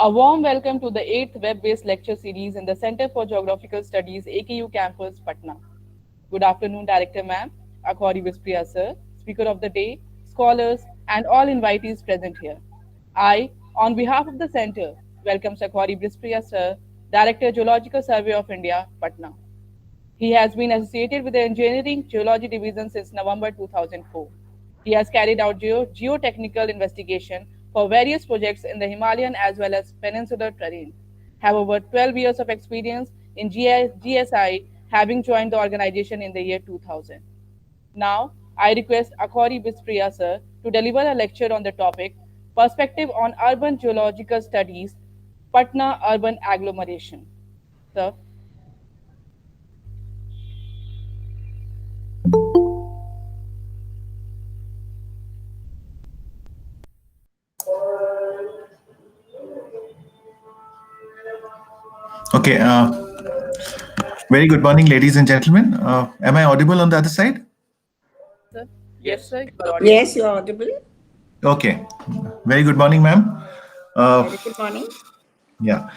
A warm welcome to the 8th web-based lecture series in the Center for Geographical Studies, AKU campus, Patna. Good afternoon, Director Ma'am, Akhori Vispriya Sir, Speaker of the Day, scholars, and all invitees present here. I, on behalf of the Center, welcome Akhori Vispriya Sir, Director, Geological Survey of India, Patna. He has been associated with the Engineering Geology Division since November 2004. He has carried out geotechnical investigation for various projects in the Himalayan as well as peninsular terrain. Have over 12 years of experience in GSI, having joined the organization in the year 2000. Now, I request Akhori Bispriya sir to deliver a lecture on the topic Perspective on Urban Geological Studies, Patna Urban Agglomeration. Sir. Okay. Very good morning, ladies and gentlemen. Am I audible on the other side? Sir? Yes, sir. Yes, you are audible. Okay. Very good morning, ma'am. Very good morning. Yeah.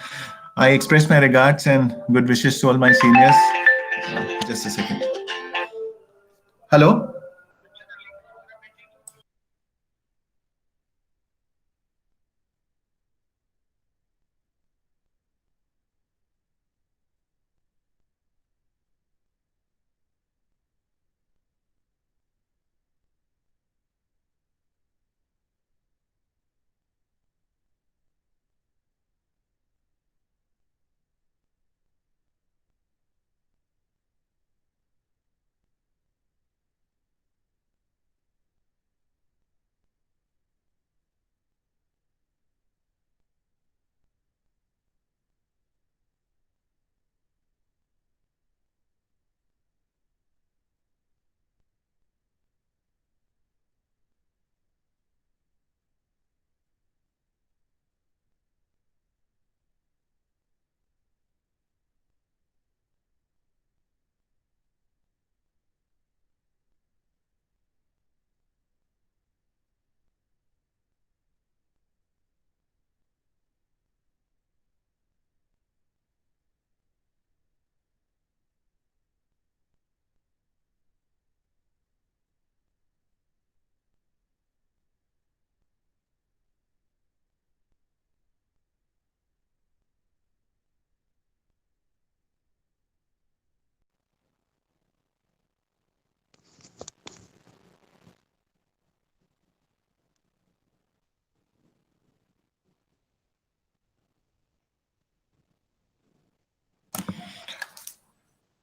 I express my regards and good wishes to all my seniors. Just a second. Hello?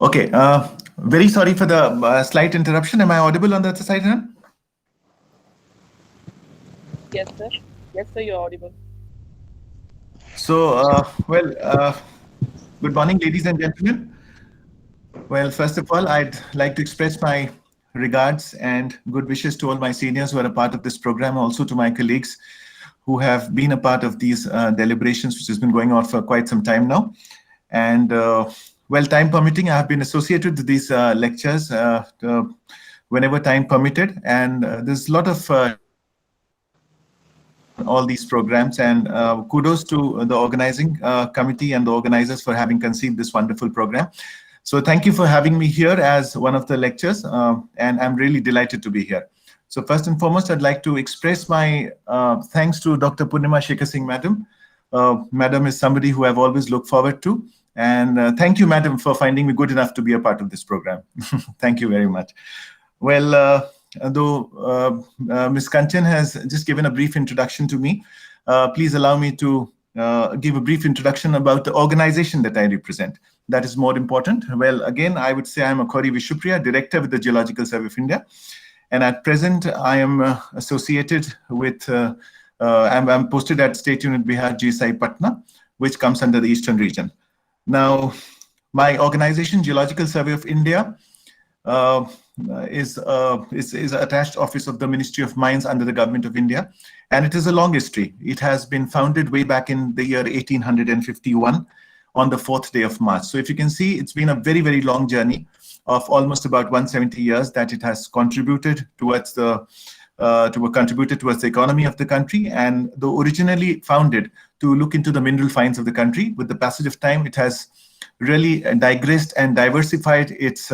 Okay. Very sorry for the slight interruption. Am I audible on the other side, ma'am? Yes, sir. Yes, sir, you're audible. So, good morning, ladies and gentlemen. Well, first of all, I'd like to express my regards and good wishes to all my seniors who are a part of this program, also to my colleagues who have been a part of these deliberations, which has been going on for quite some time now. And well, time permitting, I have been associated with these lectures whenever time permitted. And there's a lot of all these programs, and kudos to the organizing committee and the organizers for having conceived this wonderful program. So thank you for having me here as one of the lectures, and I'm really delighted to be here. So first and foremost, I'd like to express my thanks to Dr. Purnima Shekhar Singh, madam. Madam is somebody who I've always looked forward to. And thank you, madam, for finding me good enough to be a part of this program. Thank you very much. Well, though Ms. Kanchan has just given a brief introduction to me, please allow me to give a brief introduction about the organization that I represent. That is more important. Well, again, I would say I'm Akhori Vispriya, Director with the Geological Survey of India. And at present, I am associated with, I'm posted at State Unit Bihar GSI Patna, which comes under the Eastern region. Now, my organization, Geological Survey of India, is an attached office of the Ministry of Mines under the Government of India, and it is a long history. It has been founded way back in the year 1851 on the 4th day of March. So if you can see, it's been a very, very long journey of almost about 170 years that it has contributed towards the economy of the country, and though originally founded to look into the mineral finds of the country. With the passage of time, it has really digressed and diversified its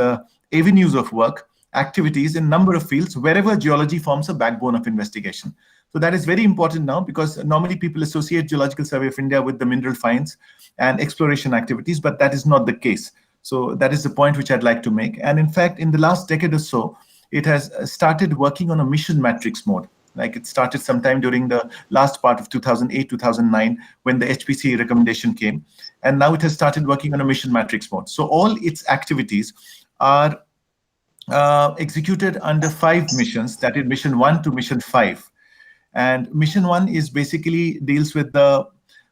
avenues of work, activities in a number of fields, wherever geology forms a backbone of investigation. So that is very important now, because normally people associate Geological Survey of India with the mineral finds and exploration activities, but that is not the case. So that is the point which I'd like to make. And in fact, in the last decade or so, it has started working on a mission matrix mode. Like it started sometime during the last part of 2008, 2009, when the HPC recommendation came. And now it has started working on a mission matrix mode. So all its activities are executed under 5 missions, that is mission 1 to mission 5. And mission 1 is basically deals with the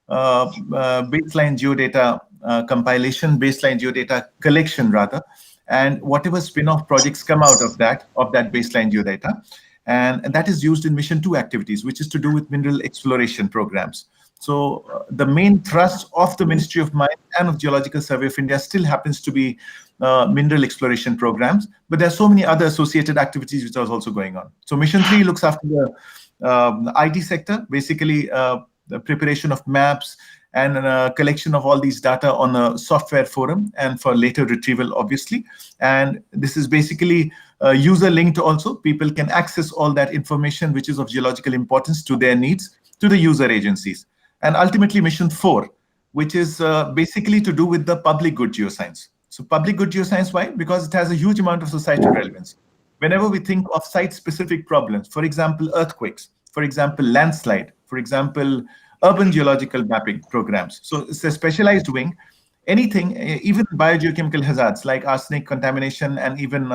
baseline geodata compilation, baseline geodata collection rather, and whatever spin-off projects come out of that baseline geodata. And that is used in mission 2 activities, which is to do with mineral exploration programs. So the main thrust of the Ministry of Mines and of Geological Survey of India still happens to be mineral exploration programs, but there are so many other associated activities which are also going on. So mission 3 looks after the IT sector, basically the preparation of maps and collection of all these data on a software forum and for later retrieval, obviously. And this is basically user linked also. People can access all that information which is of geological importance to their needs, to the user agencies. And ultimately mission 4, which is basically to do with the public good geoscience. So public good geoscience, why? Because it has a huge amount of societal relevance. Whenever we think of site-specific problems, for example, earthquakes, for example, landslide, for example, urban geological mapping programs. So it's a specialized wing. Anything, even biogeochemical hazards like arsenic contamination and even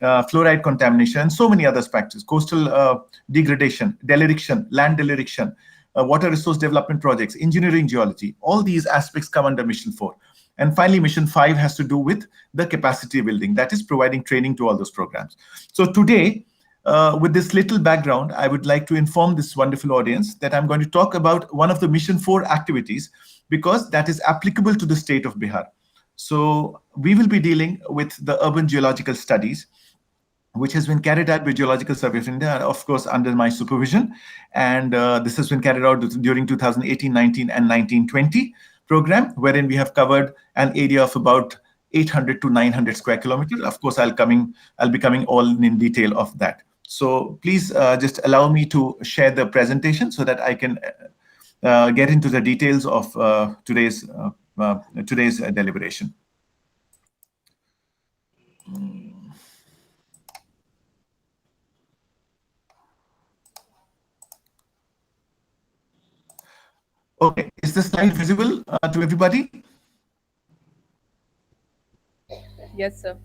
fluoride contamination, and so many other factors, coastal degradation, dereliction, land dereliction, water resource development projects, engineering geology, all these aspects come under mission 4. And finally, mission 5 has to do with the capacity building, that is providing training to all those programs. So today, with this little background, I would like to inform this wonderful audience that I'm going to talk about one of the mission 4 activities, because that is applicable to the state of Bihar. So we will be dealing with the urban geological studies, which has been carried out by Geological Survey of India, of course, under my supervision. And this has been carried out during 2018, 19, and 1920 program, wherein we have covered an area of about 800 to 900 square kilometers. Of course, I'll be coming all in detail of that. So please just allow me to share the presentation so that I can get into the details of today's deliberation. Okay, is the slide visible to everybody? Yes, sir.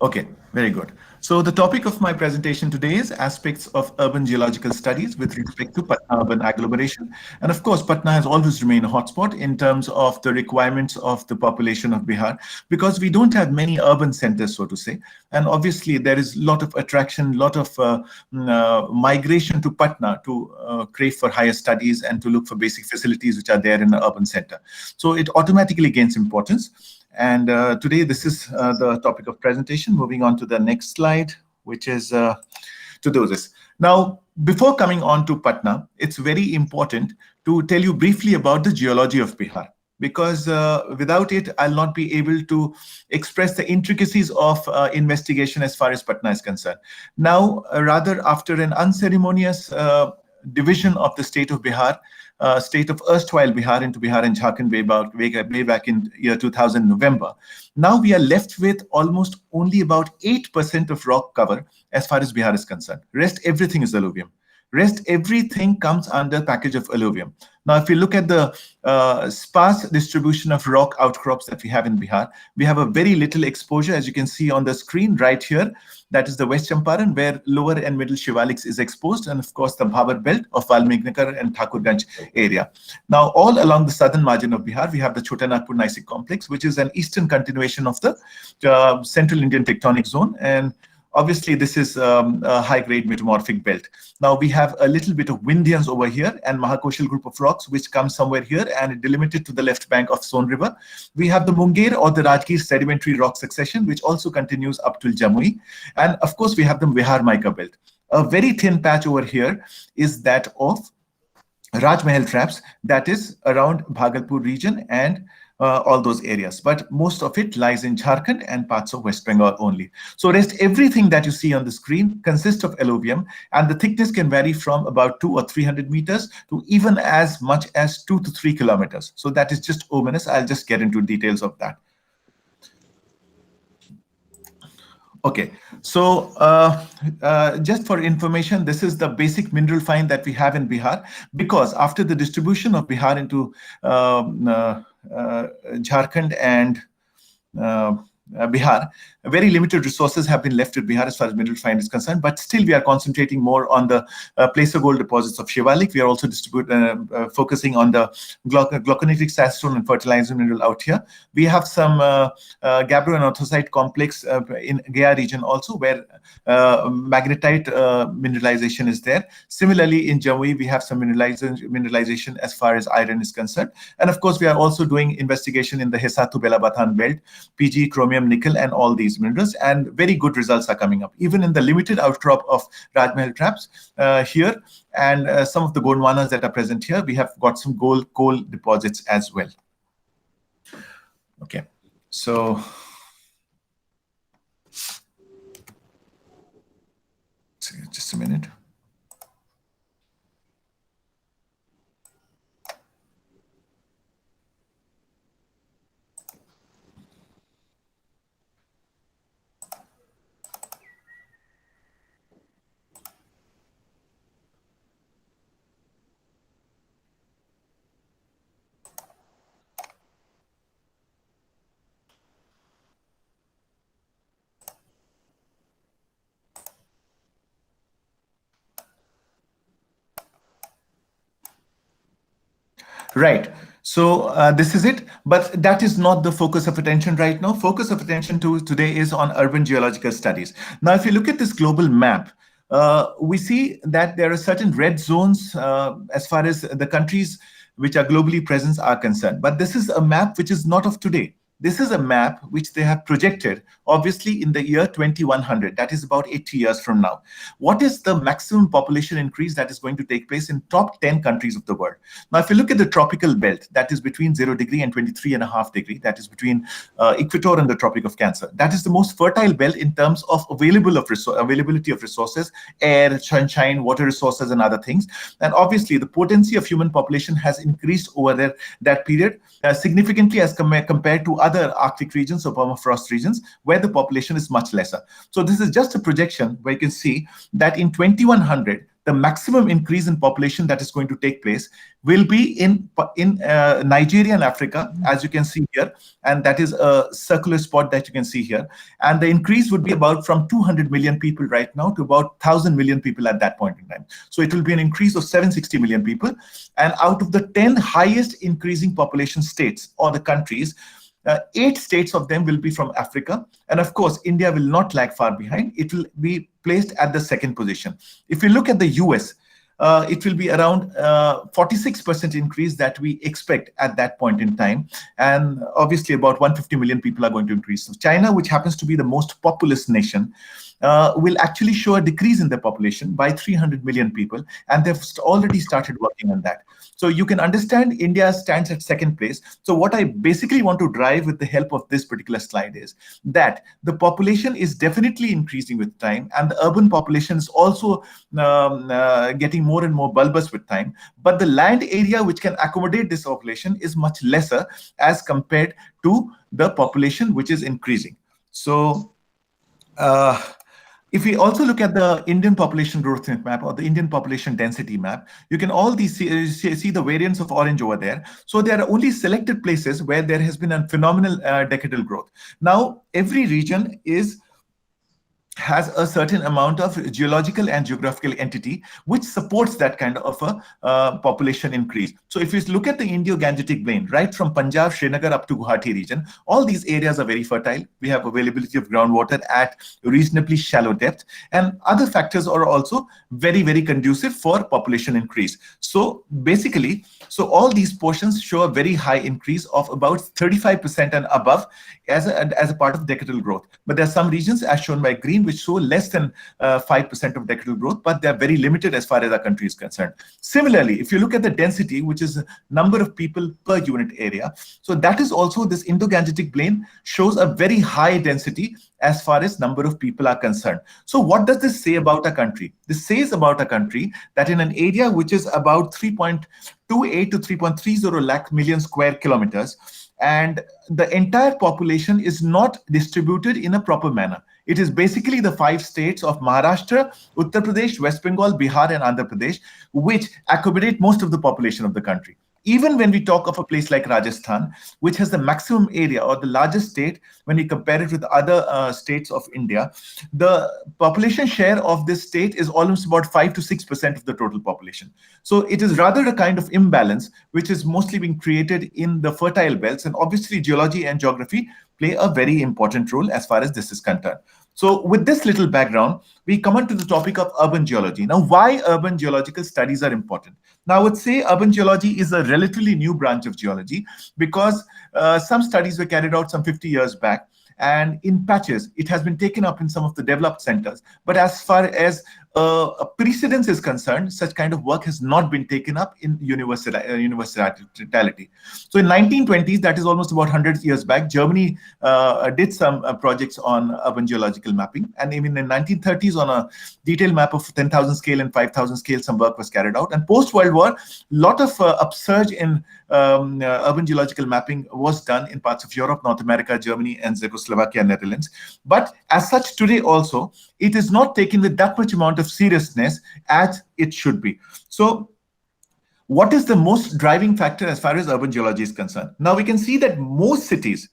Okay, very good. So the topic of my presentation today is aspects of urban geological studies with respect to Patna urban agglomeration. And of course, Patna has always remained a hotspot in terms of the requirements of the population of Bihar, because we don't have many urban centers, so to say. And obviously, there is a lot of attraction, a lot of migration to Patna to crave for higher studies and to look for basic facilities which are there in the urban center. So it automatically gains importance. And today, this is the topic of presentation. Moving on to the next slide, which is to do this. Now, before coming on to Patna, it's very important to tell you briefly about the geology of Bihar, because without it, I'll not be able to express the intricacies of investigation as far as Patna is concerned. Now, rather after an unceremonious division of the state of Bihar, state of erstwhile Bihar into Bihar and Jharkhand way back in year 2000 November. Now we are left with almost only about 8% of rock cover as far as Bihar is concerned. Rest everything is alluvium. Rest everything comes under package of alluvium. Now, if you look at the sparse distribution of rock outcrops that we have in Bihar, we have a very little exposure, as you can see on the screen right here. That is the West Champaran, where lower and middle Shivaliks is exposed, and of course the Bhabar belt of Valmiknagar and Thakurganj area. Now, all along the southern margin of Bihar, we have the Chota Nagpur Gneissic complex, which is an eastern continuation of the Central Indian tectonic zone. And obviously, this is a high-grade metamorphic belt. Now, we have a little bit of Vindhyans over here and Mahakoshal group of rocks, which comes somewhere here and delimited to the left bank of Son River. We have the Munger or the Rajgir sedimentary rock succession, which also continues up to Jamui. And of course, we have the Vihar mica belt. A very thin patch over here is that of Rajmahal traps, that is around Bhagalpur region and all those areas. But most of it lies in Jharkhand and parts of West Bengal only. So rest everything that you see on the screen consists of alluvium, and the thickness can vary from about 200 or 300 meters to even as much as 2 to 3 kilometers. So that is just ominous. I'll just get into details of that. Okay, so just for information, this is the basic mineral find that we have in Bihar, because after the distribution of Bihar into Jharkhand and Bihar, very limited resources have been left with Bihar as far as mineral find is concerned, but still we are concentrating more on the placer gold deposits of Shivalik. We are also focusing on the glauconitic sandstone and fertilizer mineral out here. We have some gabbro and orthosite complex in Gaya region also, where magnetite mineralization is there. Similarly, in Jamui, we have some mineralization as far as iron is concerned. And of course, we are also doing investigation in the Hesatu Belabatan belt, PG, chromium, nickel, and all these minerals, and very good results are coming up. Even in the limited outcrop of Rajmahal traps here, and some of the Gondwanas that are present here, we have got some gold coal deposits as well. Okay, so just a minute. Right. So this is it, but that is not the focus of attention right now. Focus of attention today is on urban geological studies. Now, if you look at this global map, we see that there are certain red zones as far as the countries which are globally present are concerned. But this is a map which is not of today. This is a map which they have projected, obviously, in the year 2100. That is about 80 years from now. What is the maximum population increase that is going to take place in top 10 countries of the world? Now, if you look at the tropical belt, that is between 0 degree and 23.5 degree, that is between Equator and the Tropic of Cancer. That is the most fertile belt in terms of availability of resources, air, sunshine, water resources, and other things. And obviously, the potency of human population has increased over that period significantly as compared to other Arctic regions or permafrost regions where the population is much lesser. So this is just a projection where you can see that in 2100, the maximum increase in population that is going to take place will be in Nigeria and Africa, as you can see here, and that is a circular spot that you can see here. And the increase would be about from 200 million people right now to about 1,000 million people at that point in time. So it will be an increase of 760 million people. And out of the 10 highest increasing population states or the countries, 8 states of them will be from Africa. And of course, India will not lag far behind. It will be placed at the second position. If you look at the US, it will be around 46% increase that we expect at that point in time. And obviously about 150 million people are going to increase. So China, which happens to be the most populous nation, will actually show a decrease in the population by 300 million people. And they've already started working on that. So you can understand India stands at second place. So what I basically want to drive with the help of this particular slide is that the population is definitely increasing with time, and the urban population is also getting more and more bulbous with time. But the land area which can accommodate this population is much lesser as compared to the population which is increasing. So if we also look at the Indian population growth map or the Indian population density map, you can all these see the variants of orange over there. So there are only selected places where there has been a phenomenal decadal growth. Now, every region has a certain amount of geological and geographical entity which supports that kind of a population increase. So if you look at the Indo-Gangetic plain, right from Punjab, Srinagar up to Guwahati region, all these areas are very fertile. We have availability of groundwater at reasonably shallow depth, and other factors are also very, very conducive for population increase. So basically, so all these portions show a very high increase of about 35% and above as a part of decadal growth. But there are some regions, as shown by green, which show less than 5% of decadal growth, but they're very limited as far as our country is concerned. Similarly, if you look at the density, which is the number of people per unit area, so that is also, this Indo-Gangetic plain shows a very high density as far as number of people are concerned. So what does this say about a country? This says about a country that in an area which is about 3.28 to 3.30 lakh million square kilometers, and the entire population is not distributed in a proper manner. It is basically the 5 states of Maharashtra, Uttar Pradesh, West Bengal, Bihar, and Andhra Pradesh, which accommodate most of the population of the country. Even when we talk of a place like Rajasthan, which has the maximum area or the largest state when we compare it with other states of India, the population share of this state is almost about 5 to 6% of the total population. So it is rather a kind of imbalance which is mostly being created in the fertile belts, and obviously geology and geography play a very important role as far as this is concerned. So with this little background, we come on to the topic of urban geology. Now, why urban geological studies are important? Now, I would say urban geology is a relatively new branch of geology because some studies were carried out some 50 years back, and in patches, it has been taken up in some of the developed centers. But as far as a precedence is concerned, such kind of work has not been taken up in universality. So in 1920s, that is almost about 100 years back, Germany did some projects on urban geological mapping. And even in 1930s, on a detailed map of 10,000 scale and 5,000 scale, some work was carried out. And post-World War, a lot of upsurge in urban geological mapping was done in parts of Europe, North America, Germany, and Czechoslovakia, Netherlands. But as such, today also, it is not taken with that much amount of seriousness as it should be. So what is the most driving factor as far as urban geology is concerned? Now we can see that most cities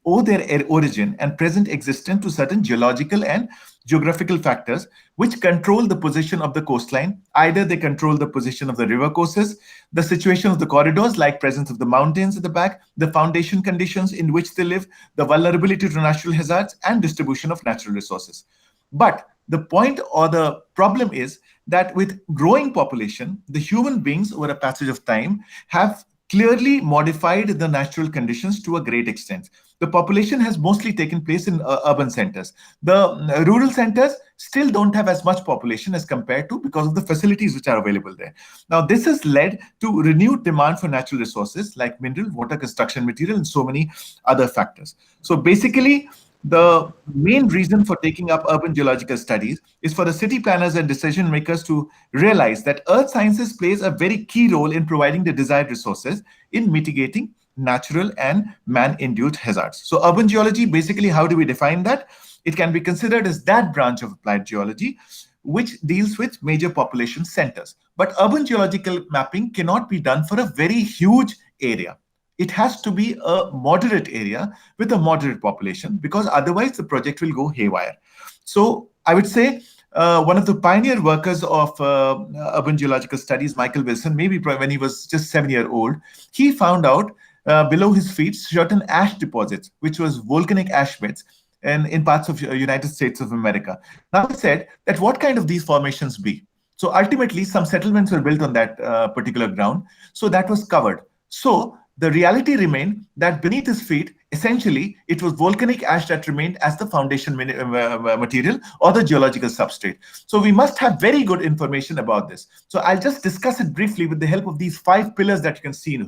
owe their origin and present existence to certain geological and geographical factors which control the position of the coastline. Either they control the position of the river courses, the situation of the corridors, like presence of the mountains at the back, the foundation conditions in which they live, the vulnerability to natural hazards, and distribution of natural resources. But the point or the problem is that with growing population, the human beings over a passage of time have clearly modified the natural conditions to a great extent. The population has mostly taken place in urban centers. The rural centers still don't have as much population as compared to, because of the facilities which are available there. Now, this has led to renewed demand for natural resources like mineral, water, construction material, and so many other factors. So basically, the main reason for taking up urban geological studies is for the city planners and decision makers to realize that earth sciences plays a very key role in providing the desired resources in mitigating natural and man-induced hazards. So urban geology, basically, how do we define that? It can be considered as that branch of applied geology which deals with major population centers. But urban geological mapping cannot be done for a very huge area. It has to be a moderate area with a moderate population, because otherwise the project will go haywire. So I would say one of the pioneer workers of urban geological studies, Michael Wilson, maybe when he was just 7-years old, he found out below his feet certain ash deposits, which was volcanic ash beds in parts of United States of America. Now he said that what kind of these formations be? So ultimately some settlements were built on that particular ground. So that was covered. So the reality remained that beneath his feet, essentially, it was volcanic ash that remained as the foundation material or the geological substrate. So we must have very good information about this. So I'll just discuss it briefly with the help of these 5 pillars that you can see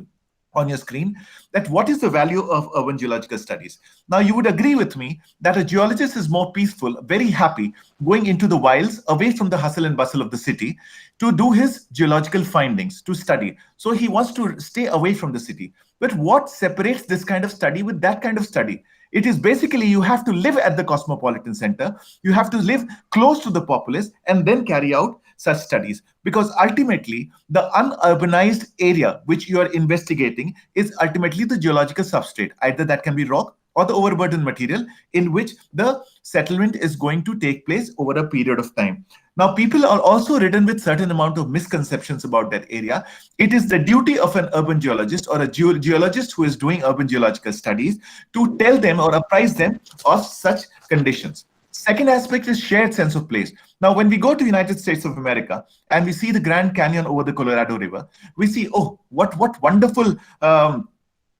on your screen, that what is the value of urban geological studies. Now, you would agree with me that a geologist is more peaceful, very happy, going into the wilds, away from the hustle and bustle of the city, to do his geological findings, to study. So he wants to stay away from the city. But what separates this kind of study with that kind of study? It is basically you have to live at the cosmopolitan center, you have to live close to the populace, and then carry out such studies, because ultimately the unurbanized area which you are investigating is ultimately the geological substrate. Either that can be rock or the overburden material in which the settlement is going to take place over a period of time. Now, people are also ridden with certain amount of misconceptions about that area. It is the duty of an urban geologist or a geologist who is doing urban geological studies to tell them or apprise them of such conditions. Second aspect is shared sense of place. Now, when we go to United States of America and we see the Grand Canyon over the Colorado River, we see, oh, what wonderful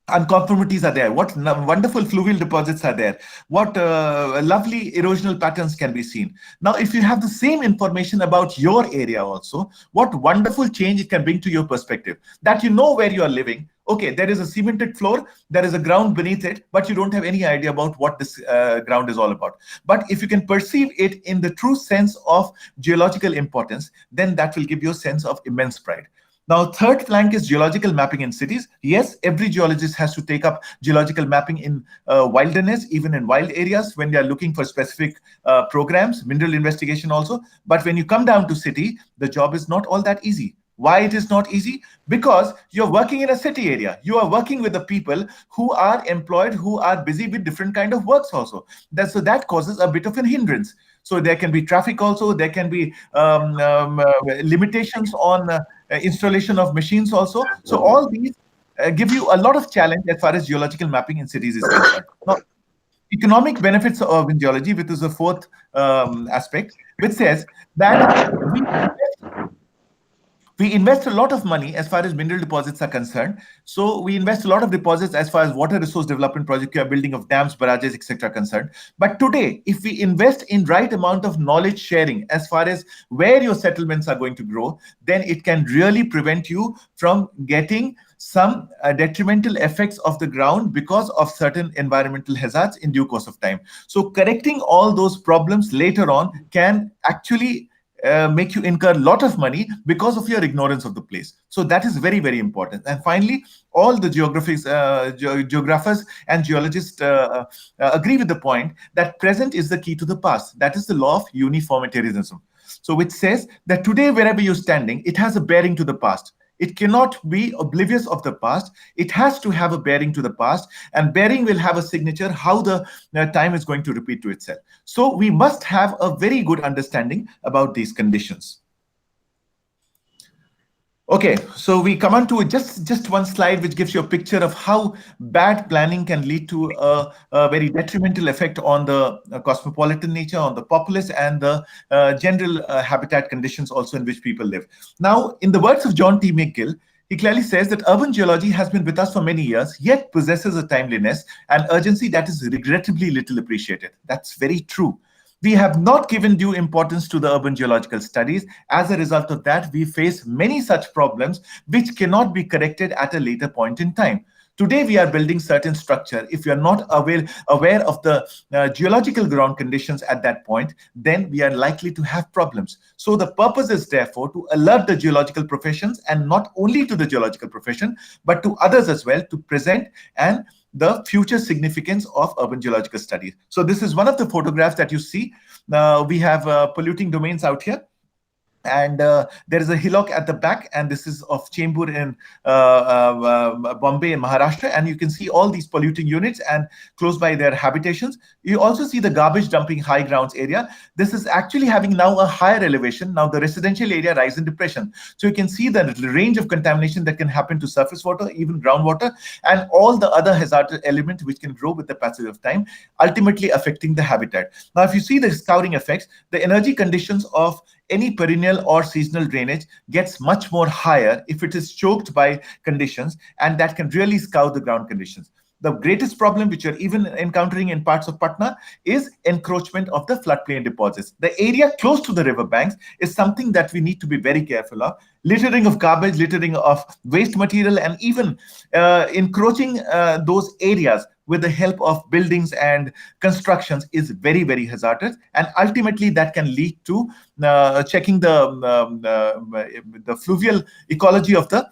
unconformities are there, what wonderful fluvial deposits are there, what lovely erosional patterns can be seen. Now, if you have the same information about your area also, what wonderful change it can bring to your perspective, that you know where you are living. Okay, there is a cemented floor, there is a ground beneath it, but you don't have any idea about what this ground is all about. But if you can perceive it in the true sense of geological importance, then that will give you a sense of immense pride. Now, third flank is geological mapping in cities. Yes, every geologist has to take up geological mapping in wilderness, even in wild areas when they are looking for specific programs, mineral investigation also. But when you come down to city, the job is not all that easy. Why it is not easy? Because you're working in a city area. You are working with the people who are employed, who are busy with different kind of works also. So that causes a bit of a hindrance. So there can be traffic also. There can be limitations on installation of machines also. So all these give you a lot of challenge as far as geological mapping in cities is concerned. Now, economic benefits of urban geology, which is the fourth aspect, which says that we invest a lot of money as far as mineral deposits are concerned. So we invest a lot of deposits as far as water resource development project, building of dams, barrages, etc. concerned. But today, if we invest in right amount of knowledge sharing as far as where your settlements are going to grow, then it can really prevent you from getting some detrimental effects of the ground because of certain environmental hazards in due course of time. So correcting all those problems later on can actually make you incur a lot of money because of your ignorance of the place. So that is very, very important. And finally, all the geographers and geologists agree with the point that present is the key to the past. That is the law of uniformitarianism. So which says that today, wherever you're standing, it has a bearing to the past. It cannot be oblivious of the past. It has to have a bearing to the past, and bearing will have a signature how the time is going to repeat to itself. So we must have a very good understanding about these conditions. Okay, so we come on to just one slide which gives you a picture of how bad planning can lead to a very detrimental effect on the cosmopolitan nature, on the populace, and the general habitat conditions also in which people live. Now, in the words of John T. McGill, he clearly says that urban geology has been with us for many years, yet possesses a timeliness and urgency that is regrettably little appreciated. That's very true. We have not given due importance to the urban geological studies. As a result of that, we face many such problems which cannot be corrected at a later point in time. Today, we are building certain structure. If you are not aware of the geological ground conditions at that point, then we are likely to have problems. So the purpose is therefore to alert the geological professions, and not only to the geological profession, but to others as well, to present and the future significance of urban geological studies. So this is one of the photographs that you see. We have polluting domains out here. And there is a hillock at the back, and this is of Chembur in Bombay in Maharashtra, and you can see all these polluting units and close by their habitations. You also see the garbage dumping high grounds area. This is actually having now a higher elevation. Now the residential area rise in depression. So you can see the range of contamination that can happen to surface water, even groundwater, and all the other hazardous elements which can grow with the passage of time, ultimately affecting the habitat. Now, if you see the scouring effects, the energy conditions of any perennial or seasonal drainage gets much more higher if it is choked by conditions, and that can really scour the ground conditions. The greatest problem which you're even encountering in parts of Patna is encroachment of the floodplain deposits. The area close to the river banks is something that we need to be very careful of. Littering of garbage, littering of waste material, and even encroaching those areas with the help of buildings and constructions is very, very hazardous, and ultimately that can lead to checking the fluvial ecology of the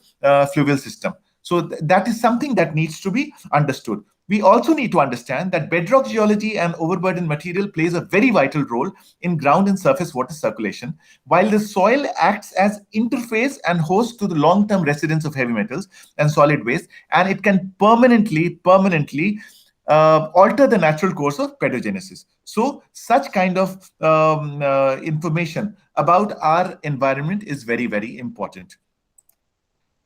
fluvial system. So that is something that needs to be understood. We also need to understand that bedrock geology and overburden material plays a very vital role in ground and surface water circulation, while the soil acts as interface and host to the long-term residence of heavy metals and solid waste, and it can permanently alter the natural course of pedogenesis. So such kind of information about our environment is very, very important.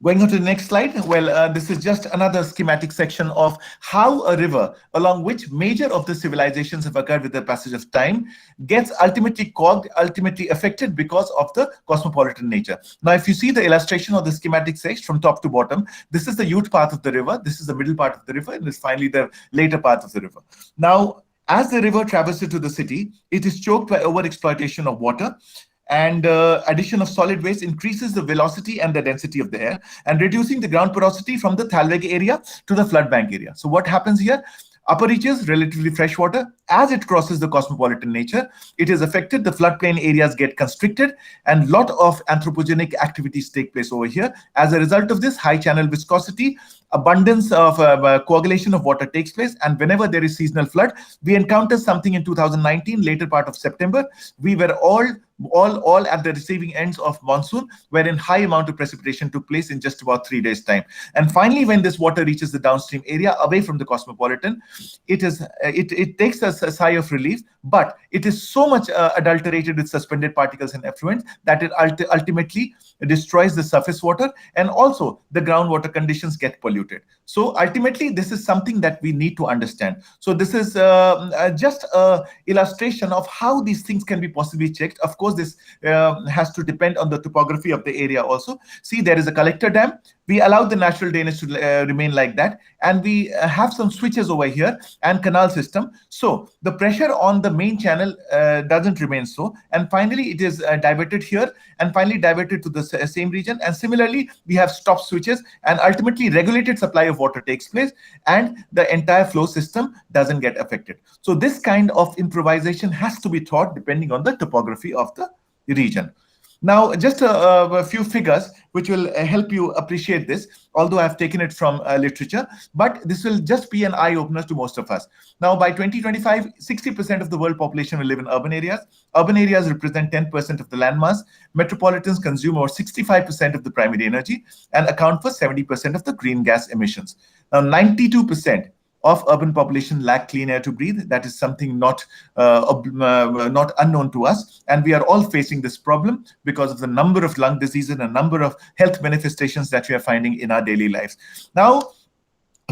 Going on to the next slide. Well, this is just another schematic section of how a river, along which major of the civilizations have occurred with the passage of time, gets ultimately clogged, ultimately affected because of the cosmopolitan nature. Now, if you see the illustration of the schematic section from top to bottom, this is the youth path of the river, this is the middle part of the river, and this is finally the later part of the river. Now, as the river traverses to the city, it is choked by overexploitation of water, and addition of solid waste increases the velocity and the density of the air, and reducing the ground porosity from the Thalweg area to the flood bank area. So what happens here? Upper reaches, relatively fresh water. As it crosses the cosmopolitan nature, it is affected. The floodplain areas get constricted, and lot of anthropogenic activities take place over here. As a result of this, high channel viscosity, abundance of coagulation of water takes place, and whenever there is seasonal flood, we encounter something in 2019, later part of September. We were all at the receiving ends of monsoon, wherein high amount of precipitation took place in just about 3 days' time. And finally, when this water reaches the downstream area away from the cosmopolitan, it takes us a sigh of relief, but it is so much adulterated with suspended particles and effluents that it ultimately destroys the surface water, and also the groundwater conditions get polluted. So ultimately, this is something that we need to understand. So this is just an illustration of how these things can be possibly checked. Of course, this has to depend on the topography of the area also. See, there is a collector dam. We allow the natural drainage to remain like that, and we have some switches over here and canal system. So the pressure on the main channel doesn't remain so, and finally it is diverted here and finally diverted to the same region. And similarly, we have stop switches, and ultimately regulated supply of water takes place, and the entire flow system doesn't get affected. So this kind of improvisation has to be taught depending on the topography of the region. Now, just a few figures which will help you appreciate this, although I've taken it from literature, but this will just be an eye-opener to most of us. Now, by 2025, 60% of the world population will live in urban areas. Urban areas represent 10% of the landmass. Metropolitans consume over 65% of the primary energy and account for 70% of the green gas emissions. Now, 92% of urban population lack clean air to breathe. That is something not unknown to us, and we are all facing this problem because of the number of lung diseases and a number of health manifestations that we are finding in our daily lives. Now,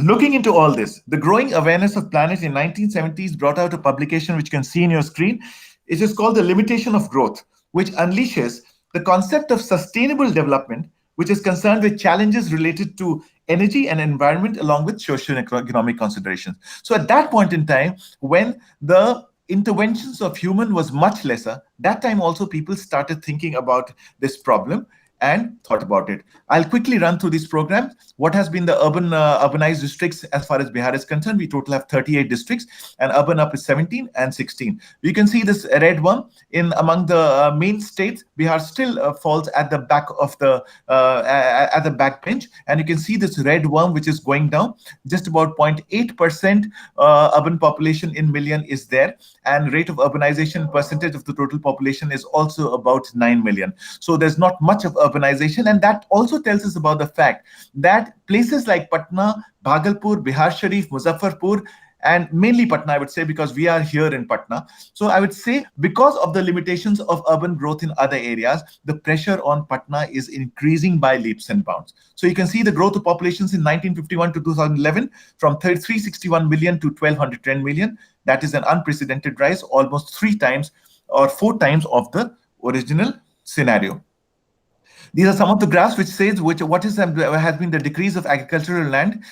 looking into all this, the growing awareness of planet in 1970s brought out a publication which you can see in your screen. It is called The Limitation of Growth, which unleashes the concept of sustainable development, which is concerned with challenges related to energy and environment, along with socio-economic considerations. So at that point in time, when the interventions of human was much lesser, that time also people started thinking about this problem and thought about it. I'll quickly run through this program. What has been the urbanized districts as far as Bihar is concerned? We total have 38 districts, and urban up is 17 and 16. You can see this red one in among the main states. Bihar still falls at the back of the backbench, and you can see this red worm which is going down. Just about 0.8% urban population in million is there, and rate of urbanization percentage of the total population is also about 9 million. So there's not much of urbanization, and that also tells us about the fact that places like Patna, Bhagalpur, Bihar Sharif, Muzaffarpur, and mainly Patna, I would say, because we are here in Patna. So I would say because of the limitations of urban growth in other areas, the pressure on Patna is increasing by leaps and bounds. So you can see the growth of populations in 1951 to 2011 from 361 million to 1210 million. That is an unprecedented rise, almost 3 times or 4 times of the original scenario. These are some of the graphs which says what has been the decrease of agricultural land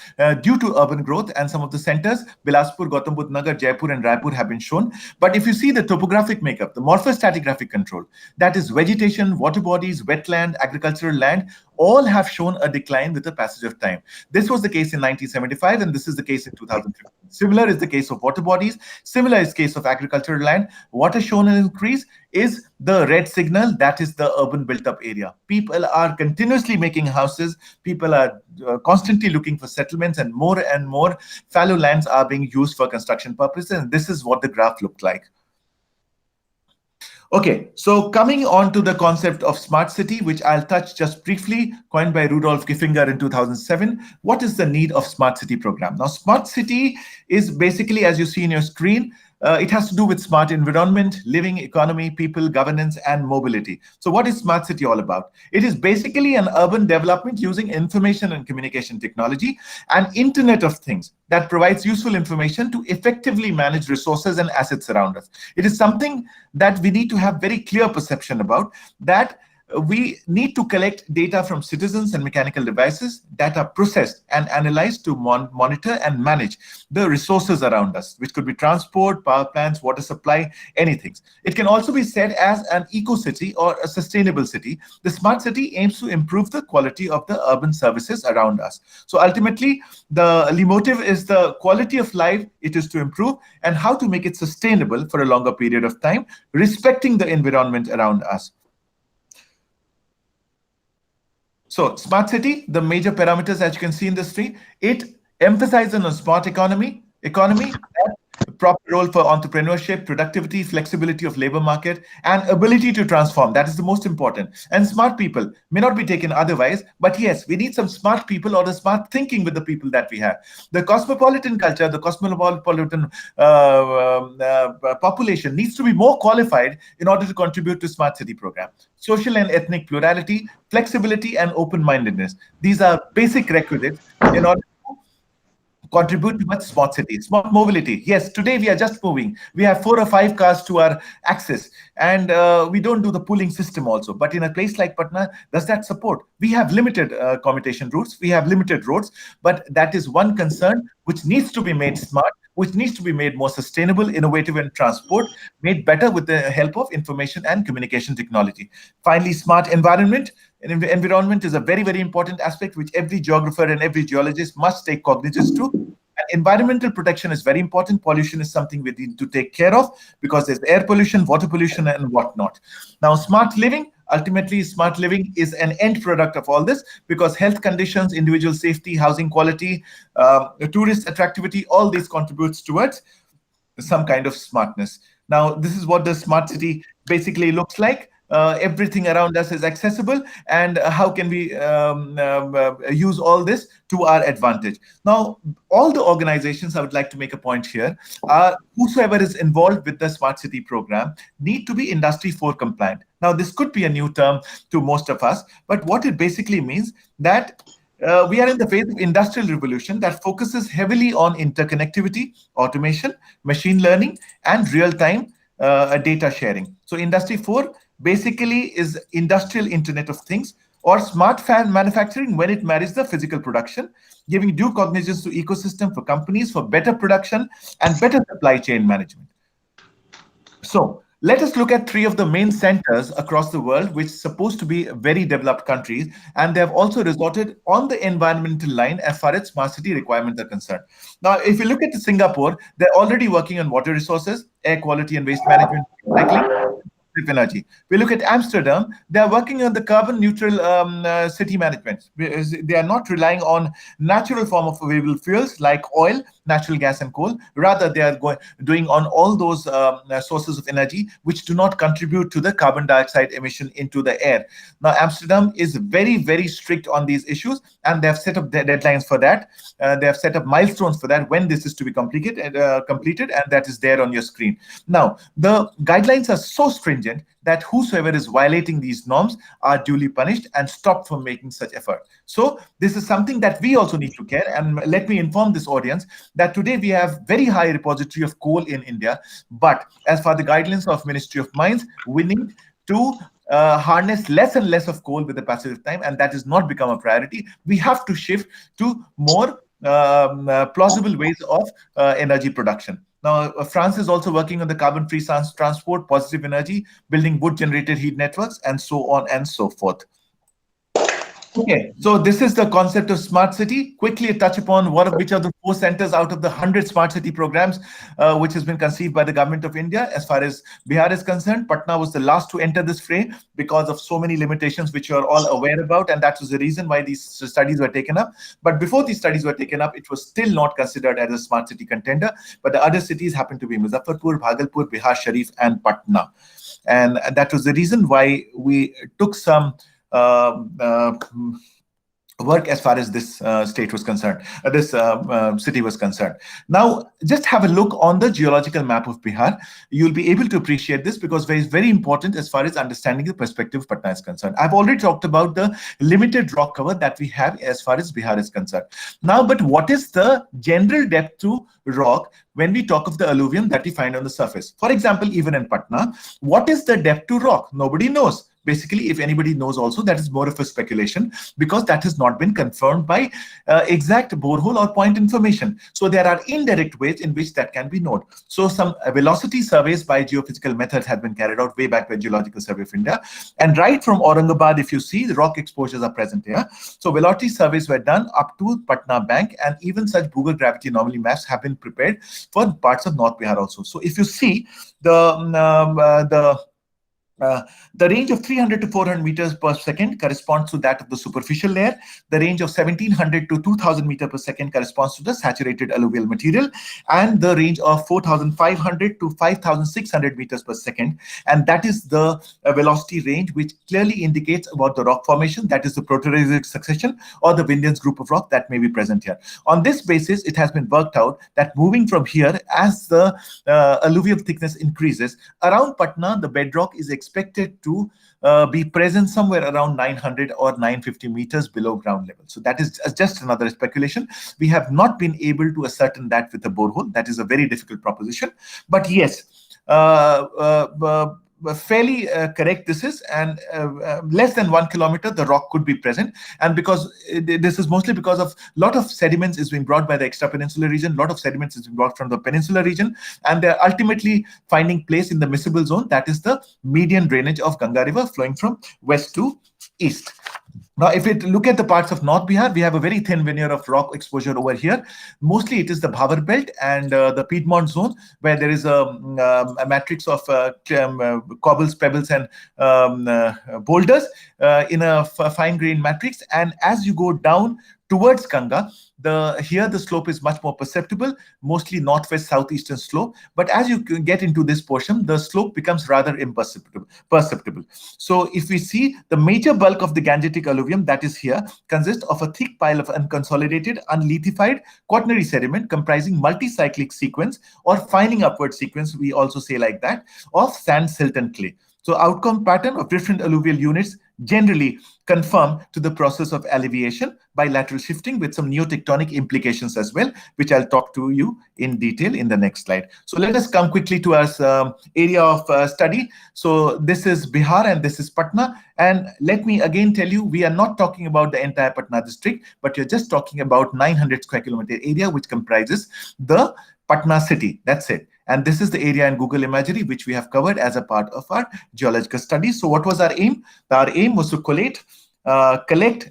due to urban growth, and some of the centers, Bilaspur, Gautam Budh Nagar, Jaipur and Raipur have been shown. But if you see the topographic makeup, the morphostratigraphic control, that is vegetation, water bodies, wetland, agricultural land, all have shown a decline with the passage of time. This was the case in 1975, and this is the case in 2015. Similar is the case of water bodies. Similar is the case of agricultural land. What has shown an increase is the red signal, that is the urban built-up area. People are continuously making houses. People are constantly looking for settlements, and more fallow lands are being used for construction purposes. And this is what the graph looked like. Okay, so coming on to the concept of smart city, which I'll touch just briefly, coined by Rudolf Giffinger in 2007. What is the need of smart city program? Now, smart city is basically, as you see in your screen, it has to do with smart environment, living economy, people, governance, and mobility. So what is smart city all about? It is basically an urban development using information and communication technology and Internet of Things that provides useful information to effectively manage resources and assets around us. It is something that we need to have very clear perception about, that we need to collect data from citizens and mechanical devices that are processed and analyzed to monitor and manage the resources around us, which could be transport, power plants, water supply, anything. It can also be said as an eco-city or a sustainable city. The smart city aims to improve the quality of the urban services around us. So ultimately, the motive is the quality of life it is to improve and how to make it sustainable for a longer period of time, respecting the environment around us. So smart city, the major parameters as you can see in this tree, it emphasizes on a smart economy, proper role for entrepreneurship, productivity, flexibility of labor market, and ability to transform. That is the most important. And smart people may not be taken otherwise, but yes, we need some smart people or the smart thinking with the people that we have. The cosmopolitan culture, the cosmopolitan population needs to be more qualified in order to contribute to smart city program. Social and ethnic plurality, flexibility, and open-mindedness. These are basic requisites in order contribute towards smart cities. Smart mobility. Yes, today we are just moving. We have 4 or 5 cars to our access, and we don't do the pooling system also. But in a place like Patna, does that support? We have limited commutation routes. We have limited roads, but that is one concern which needs to be made smart, which needs to be made more sustainable, innovative, and transport, made better with the help of information and communication technology. Finally, smart environment. And environment is a very, very important aspect which every geographer and every geologist must take cognizance to. And environmental protection is very important. Pollution is something we need to take care of because there's air pollution, water pollution, and whatnot. Now, smart living. Ultimately, smart living is an end product of all this because health conditions, individual safety, housing quality, tourist attractivity, all these contributes towards some kind of smartness. Now, this is what the smart city basically looks like. Everything around us is accessible, and how can we use all this to our advantage? Now, all the organizations, I would like to make a point here, whosoever is involved with the smart city program need to be Industry 4 compliant. Now, this could be a new term to most of us, but what it basically means that we are in the phase of industrial revolution that focuses heavily on interconnectivity, automation, machine learning, and real-time data sharing. So Industry 4 basically is industrial Internet of Things or smart manufacturing when it marries the physical production, giving due cognizance to ecosystem for companies for better production and better supply chain management. So let us look at 3 of the main centers across the world, which are supposed to be very developed countries, and they have also resorted on the environmental line as far as smart city requirements are concerned. Now, if you look at Singapore, they're already working on water resources, air quality and waste management, recycling, energy. We look at Amsterdam, they are working on the carbon neutral city management. They are not relying on natural form of available fuels like oil, natural gas, and coal. Rather, they are doing on all those sources of energy which do not contribute to the carbon dioxide emission into the air. Now, Amsterdam is very, very strict on these issues, and they have set up deadlines for that. They have set up milestones for that, when this is to be completed, and that is there on your screen. Now, the guidelines are so stringent that whosoever is violating these norms are duly punished and stopped from making such effort. So this is something that we also need to care. And let me inform this audience that today we have very high repository of coal in India, but as for the guidelines of Ministry of Mines, we need to harness less and less of coal with the passage of time, and that has not become a priority. We have to shift to more plausible ways of energy production. Now, France is also working on the carbon-free transport, positive energy, building wood-generated heat networks, and so on and so forth. Okay, so this is the concept of smart city. Quickly touch upon which are the 4 centers out of the 100 smart city programs which has been conceived by the government of India. As far as Bihar is concerned, Patna was the last to enter this fray because of so many limitations which you are all aware about, and that was the reason why these studies were taken up. But before these studies were taken up, it was still not considered as a smart city contender. But the other cities happened to be Muzaffarpur, Bhagalpur, Bihar Sharif, and Patna. And that was the reason why we took some work as far as this state was concerned, this city was concerned. Now, just have a look on the geological map of Bihar. You'll be able to appreciate this because it's very important as far as understanding the perspective of Patna is concerned. I've already talked about the limited rock cover that we have as far as Bihar is concerned. Now, but what is the general depth to rock when we talk of the alluvium that we find on the surface? For example, even in Patna, what is the depth to rock? Nobody knows. Basically, if anybody knows also, that is more of a speculation because that has not been confirmed by exact borehole or point information. So there are indirect ways in which that can be known. So some velocity surveys by geophysical methods have been carried out way back by Geological Survey of India. And right from Aurangabad, if you see, the rock exposures are present here. So velocity surveys were done up to Patna Bank, and even such Google gravity anomaly maps have been prepared for parts of North Bihar also. So if you see the range of 300 to 400 meters per second corresponds to that of the superficial layer. The range of 1700 to 2000 meters per second corresponds to the saturated alluvial material, and the range of 4500 to 5600 meters per second. And that is the velocity range, which clearly indicates about the rock formation, that is the Proterozoic succession or the Vindhyans group of rock that may be present here. On this basis, it has been worked out that moving from here, as the alluvial thickness increases, around Patna, the bedrock is expected to be present somewhere around 900 or 950 meters below ground level. So that is just another speculation. We have not been able to ascertain that with a borehole. That is a very difficult proposition. But yes, fairly correct this is, and less than 1 kilometer the rock could be present. And because this is mostly because of a lot of sediments is being brought by the extra peninsular region, a lot of sediments is being brought from the peninsular region, and they're ultimately finding place in the miscible zone, that is the median drainage of Ganga river flowing from west to east. Now, if we look at the parts of North Bihar, we have a very thin veneer of rock exposure over here. Mostly it is the Bhavar belt and the Piedmont zone, where there is a matrix of cobbles, pebbles, and boulders in a fine-grained matrix. And as you go down towards Ganga, here the slope is much more perceptible, mostly northwest southeastern slope. But as you get into this portion, the slope becomes rather perceptible. So if we see, the major bulk of the Gangetic alluvium that is here consists of a thick pile of unconsolidated, unlithified quaternary sediment comprising multi-cyclic sequence or fining upward sequence, we also say like that, of sand, silt, and clay. So outcome pattern of different alluvial units generally conform to the process of alleviation by lateral shifting with some neotectonic implications as well, which I'll talk to you in detail in the next slide. So let us come quickly to our area of study. So this is Bihar and this is Patna. And let me again tell you, we are not talking about the entire Patna district, but you're just talking about 900 square kilometer area, which comprises the Patna city. That's it. And this is the area in Google Imagery, which we have covered as a part of our geological studies. So what was our aim? Our aim was to collect,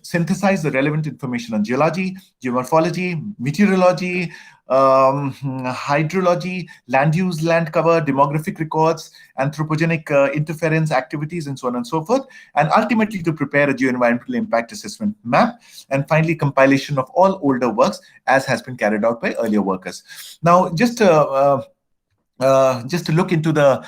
synthesize the relevant information on geology, geomorphology, meteorology, hydrology, land use, land cover, demographic records, anthropogenic interference activities, and so on and so forth, and ultimately to prepare a geoenvironmental impact assessment map, and finally compilation of all older works as has been carried out by earlier workers. Now, just to look into the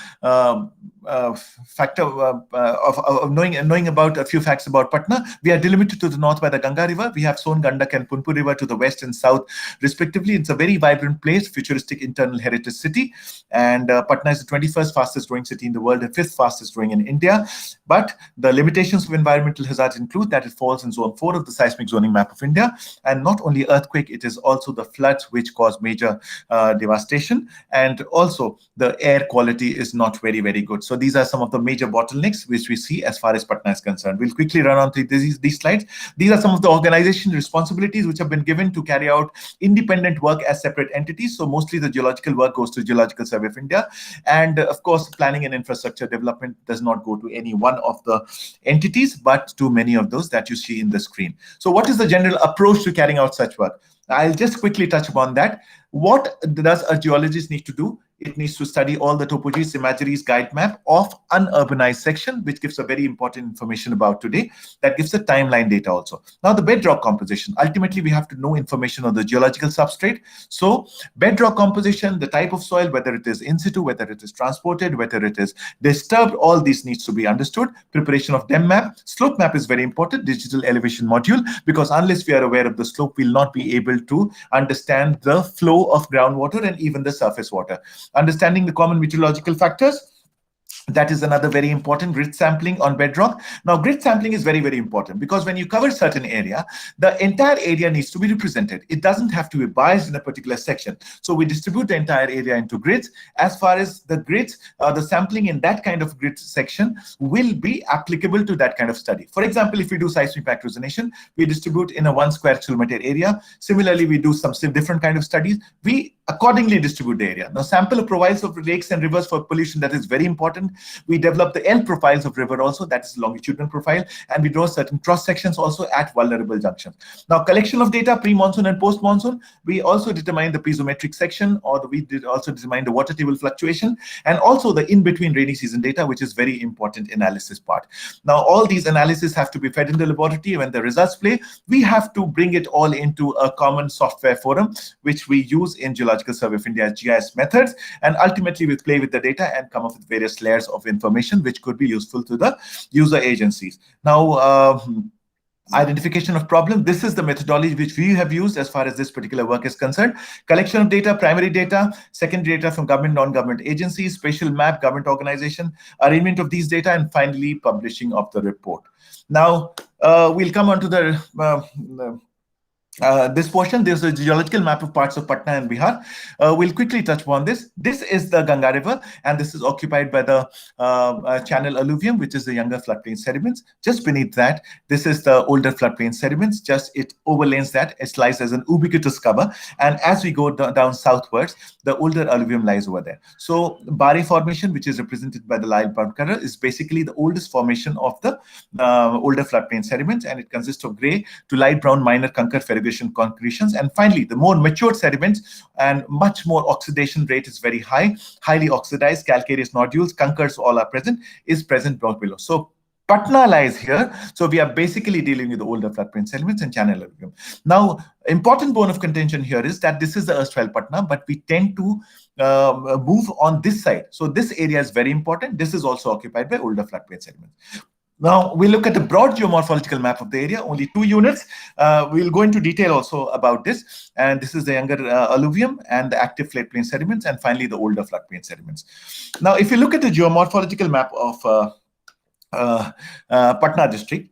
factor of knowing about a few facts about Patna, we are delimited to the north by the Ganga river. We have Son, Gandak, and Punpur river to the west and south, respectively. It's a very vibrant place, futuristic internal heritage city. And Patna is the 21st fastest growing city in the world and 5th fastest growing in India. But the limitations of environmental hazards include that it falls in zone 4 of the seismic zoning map of India. And not only earthquake, it is also the floods which cause major devastation. And also the air quality is not very, very good. So these are some of the major bottlenecks which we see as far as Patna is concerned. We'll quickly run on through these slides. These are some of the organization responsibilities which have been given to carry out independent work as separate entities. So mostly the geological work goes to Geological Survey of India. And of course, planning and infrastructure development does not go to any one of the entities, but to many of those that you see in the screen. So what is the general approach to carrying out such work? I'll just quickly touch upon that. What does a geologist need to do? it needs to study all the topographies, imageries, guide map of unurbanized section, which gives a very important information about today. That gives the timeline data also. Now the bedrock composition. Ultimately, we have to know information on the geological substrate. So bedrock composition, the type of soil, whether it is in situ, whether it is transported, whether it is disturbed, all these needs to be understood. Preparation of DEM map. Slope map is very important, digital elevation module, because unless we are aware of the slope, we'll not be able to understand the flow of groundwater and even the surface water. Understanding the common meteorological factors. That is another very important, grid sampling on bedrock. Now, grid sampling is very, very important because when you cover certain area, the entire area needs to be represented. It doesn't have to be biased in a particular section. So we distribute the entire area into grids. As far as the grids, the sampling in that kind of grid section will be applicable to that kind of study. For example, if we do seismic impact resonation, we distribute in a 1 square kilometer area. Similarly, we do some different kind of studies. We accordingly distribute the area. Now, sample profiles of lakes and rivers for pollution, that is very important. We develop the L profiles of river also, that is longitudinal profile, and we draw certain cross sections also at vulnerable junctions. Now, collection of data pre-monsoon and post-monsoon, we also determine the piezometric section, or we did also determine the water table fluctuation, and also the in-between rainy season data, which is very important analysis part. Now, all these analyses have to be fed in the laboratory. When the results play, we have to bring it all into a common software forum, which we use in Geological Survey of India's GIS methods, and ultimately we play with the data and come up with various layers of information which could be useful to the user agencies. Now, identification of problem. This is the methodology which we have used as far as this particular work is concerned. Collection of data, primary data, secondary data from government, non-government agencies, spatial map, government organization, arrangement of these data, and finally publishing of the report. Now, we'll come on to the this portion. There's a geological map of parts of Patna and Bihar. We'll quickly touch upon this. This is the Ganga River, and this is occupied by the channel alluvium, which is the younger floodplain sediments. Just beneath that, this is the older floodplain sediments. Just it overlays that. It lies as an ubiquitous cover. And as we go down southwards, the older alluvium lies over there. So Bari Formation, which is represented by the light brown color, is basically the oldest formation of the older floodplain sediments, and it consists of gray to light brown minor concrete concretions. And finally, the more matured sediments and much more oxidation rate is very high, highly oxidized calcareous nodules, conchers, all are present, is present below. So Patna lies here. So we are basically dealing with the older floodplain sediments and channel alluvium. Now, important bone of contention here is that this is the erstwhile Patna, but we tend to move on this side. So this area is very important. This is also occupied by older floodplain sediments. Now, we look at the broad geomorphological map of the area, only 2 units. We'll go into detail also about this. And this is the younger alluvium and the active floodplain sediments, and finally the older floodplain sediments. Now, if you look at the geomorphological map of Patna district,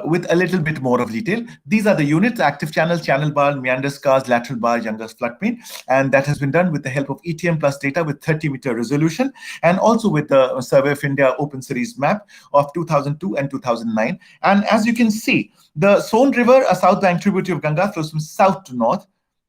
with a little bit more of detail. These are the units: active channel, channel bar, meander scars, lateral bar, younger floodplain, and that has been done with the help of ETM plus data with 30-meter resolution, and also with the Survey of India Open Series map of 2002 and 2009. And as you can see, the Son River, a south bank tributary of Ganga, flows from south to north.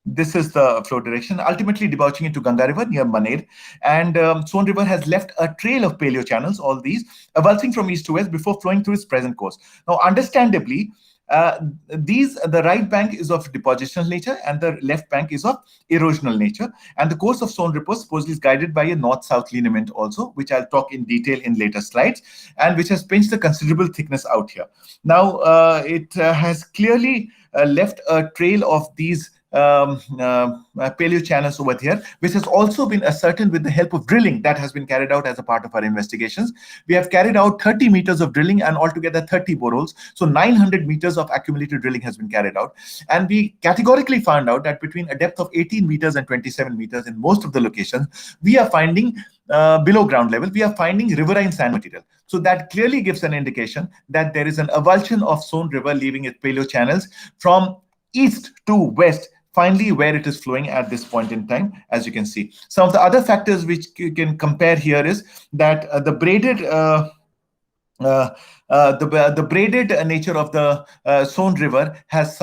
This is the flow direction, ultimately debouching into Ganga River near Maner. And Son River has left a trail of paleo channels, all these, avulsing from east to west before flowing through its present course. Now, understandably, the right bank is of depositional nature and the left bank is of erosional nature. And the course of Son River supposedly is guided by a north-south lineament also, which I'll talk in detail in later slides, and which has pinched a considerable thickness out here. Now, it has clearly left a trail of these paleo channels over here, which has also been ascertained with the help of drilling that has been carried out as a part of our investigations. We have carried out 30 meters of drilling and altogether 30 boreholes. So 900 meters of accumulated drilling has been carried out. And we categorically found out that between a depth of 18 meters and 27 meters in most of the locations, we are finding below ground level, we are finding riverine sand material. So that clearly gives an indication that there is an avulsion of Son River leaving its paleo channels from east to west, finally where it is flowing at this point in time, as you can see. Some of the other factors which you can compare here is that the braided nature of the Son River has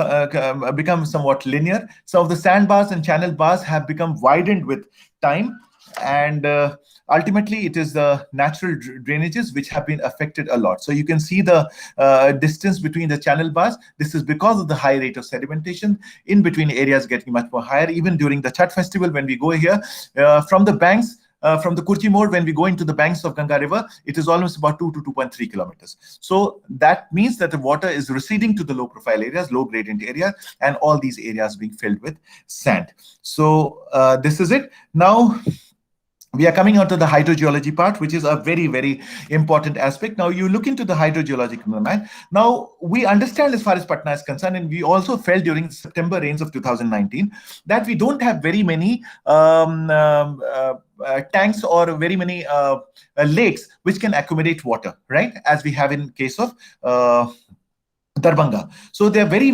become somewhat linear. Some of the sandbars and channel bars have become widened with time, and ultimately it is the natural drainages which have been affected a lot. So you can see the distance between the channel bars. This is because of the high rate of sedimentation in between areas getting much more higher. Even during the Chhath festival, when we go here from the banks, from the Kurchi Mode, when we go into the banks of Ganga River, it is almost about 2 to 2.3 kilometers. So that means that the water is receding to the low profile areas, low gradient areas, and all these areas being filled with sand. So this is it. Now, we are coming on to the hydrogeology part, which is a very, very important aspect. Now, you look into the hydrogeological map. Now, we understand as far as Patna is concerned, and we also felt during the September rains of 2019, that we don't have very many tanks or very many lakes which can accommodate water, right? As we have in case of Darbhanga. So there are very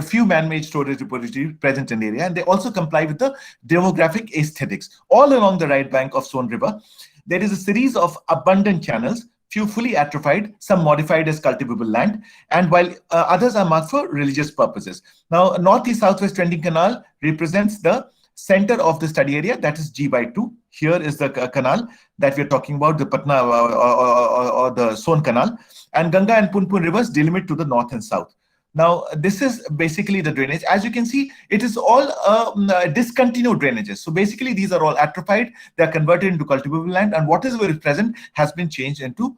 few man-made storage repositories present in the area, and they also comply with the demographic aesthetics. All along the right bank of Son River, there is a series of abundant channels, few fully atrophied, some modified as cultivable land, and while others are marked for religious purposes. Now, northeast-southwest trending canal represents the center of the study area, that is G/2. Here is the canal that we're talking about, the Patna or the Son Canal. And Ganga and Punpun rivers delimit to the north and south. Now, this is basically the drainage. As you can see, it is all discontinued drainages. So basically, these are all atrophied. They are converted into cultivable land, and what is present has been changed into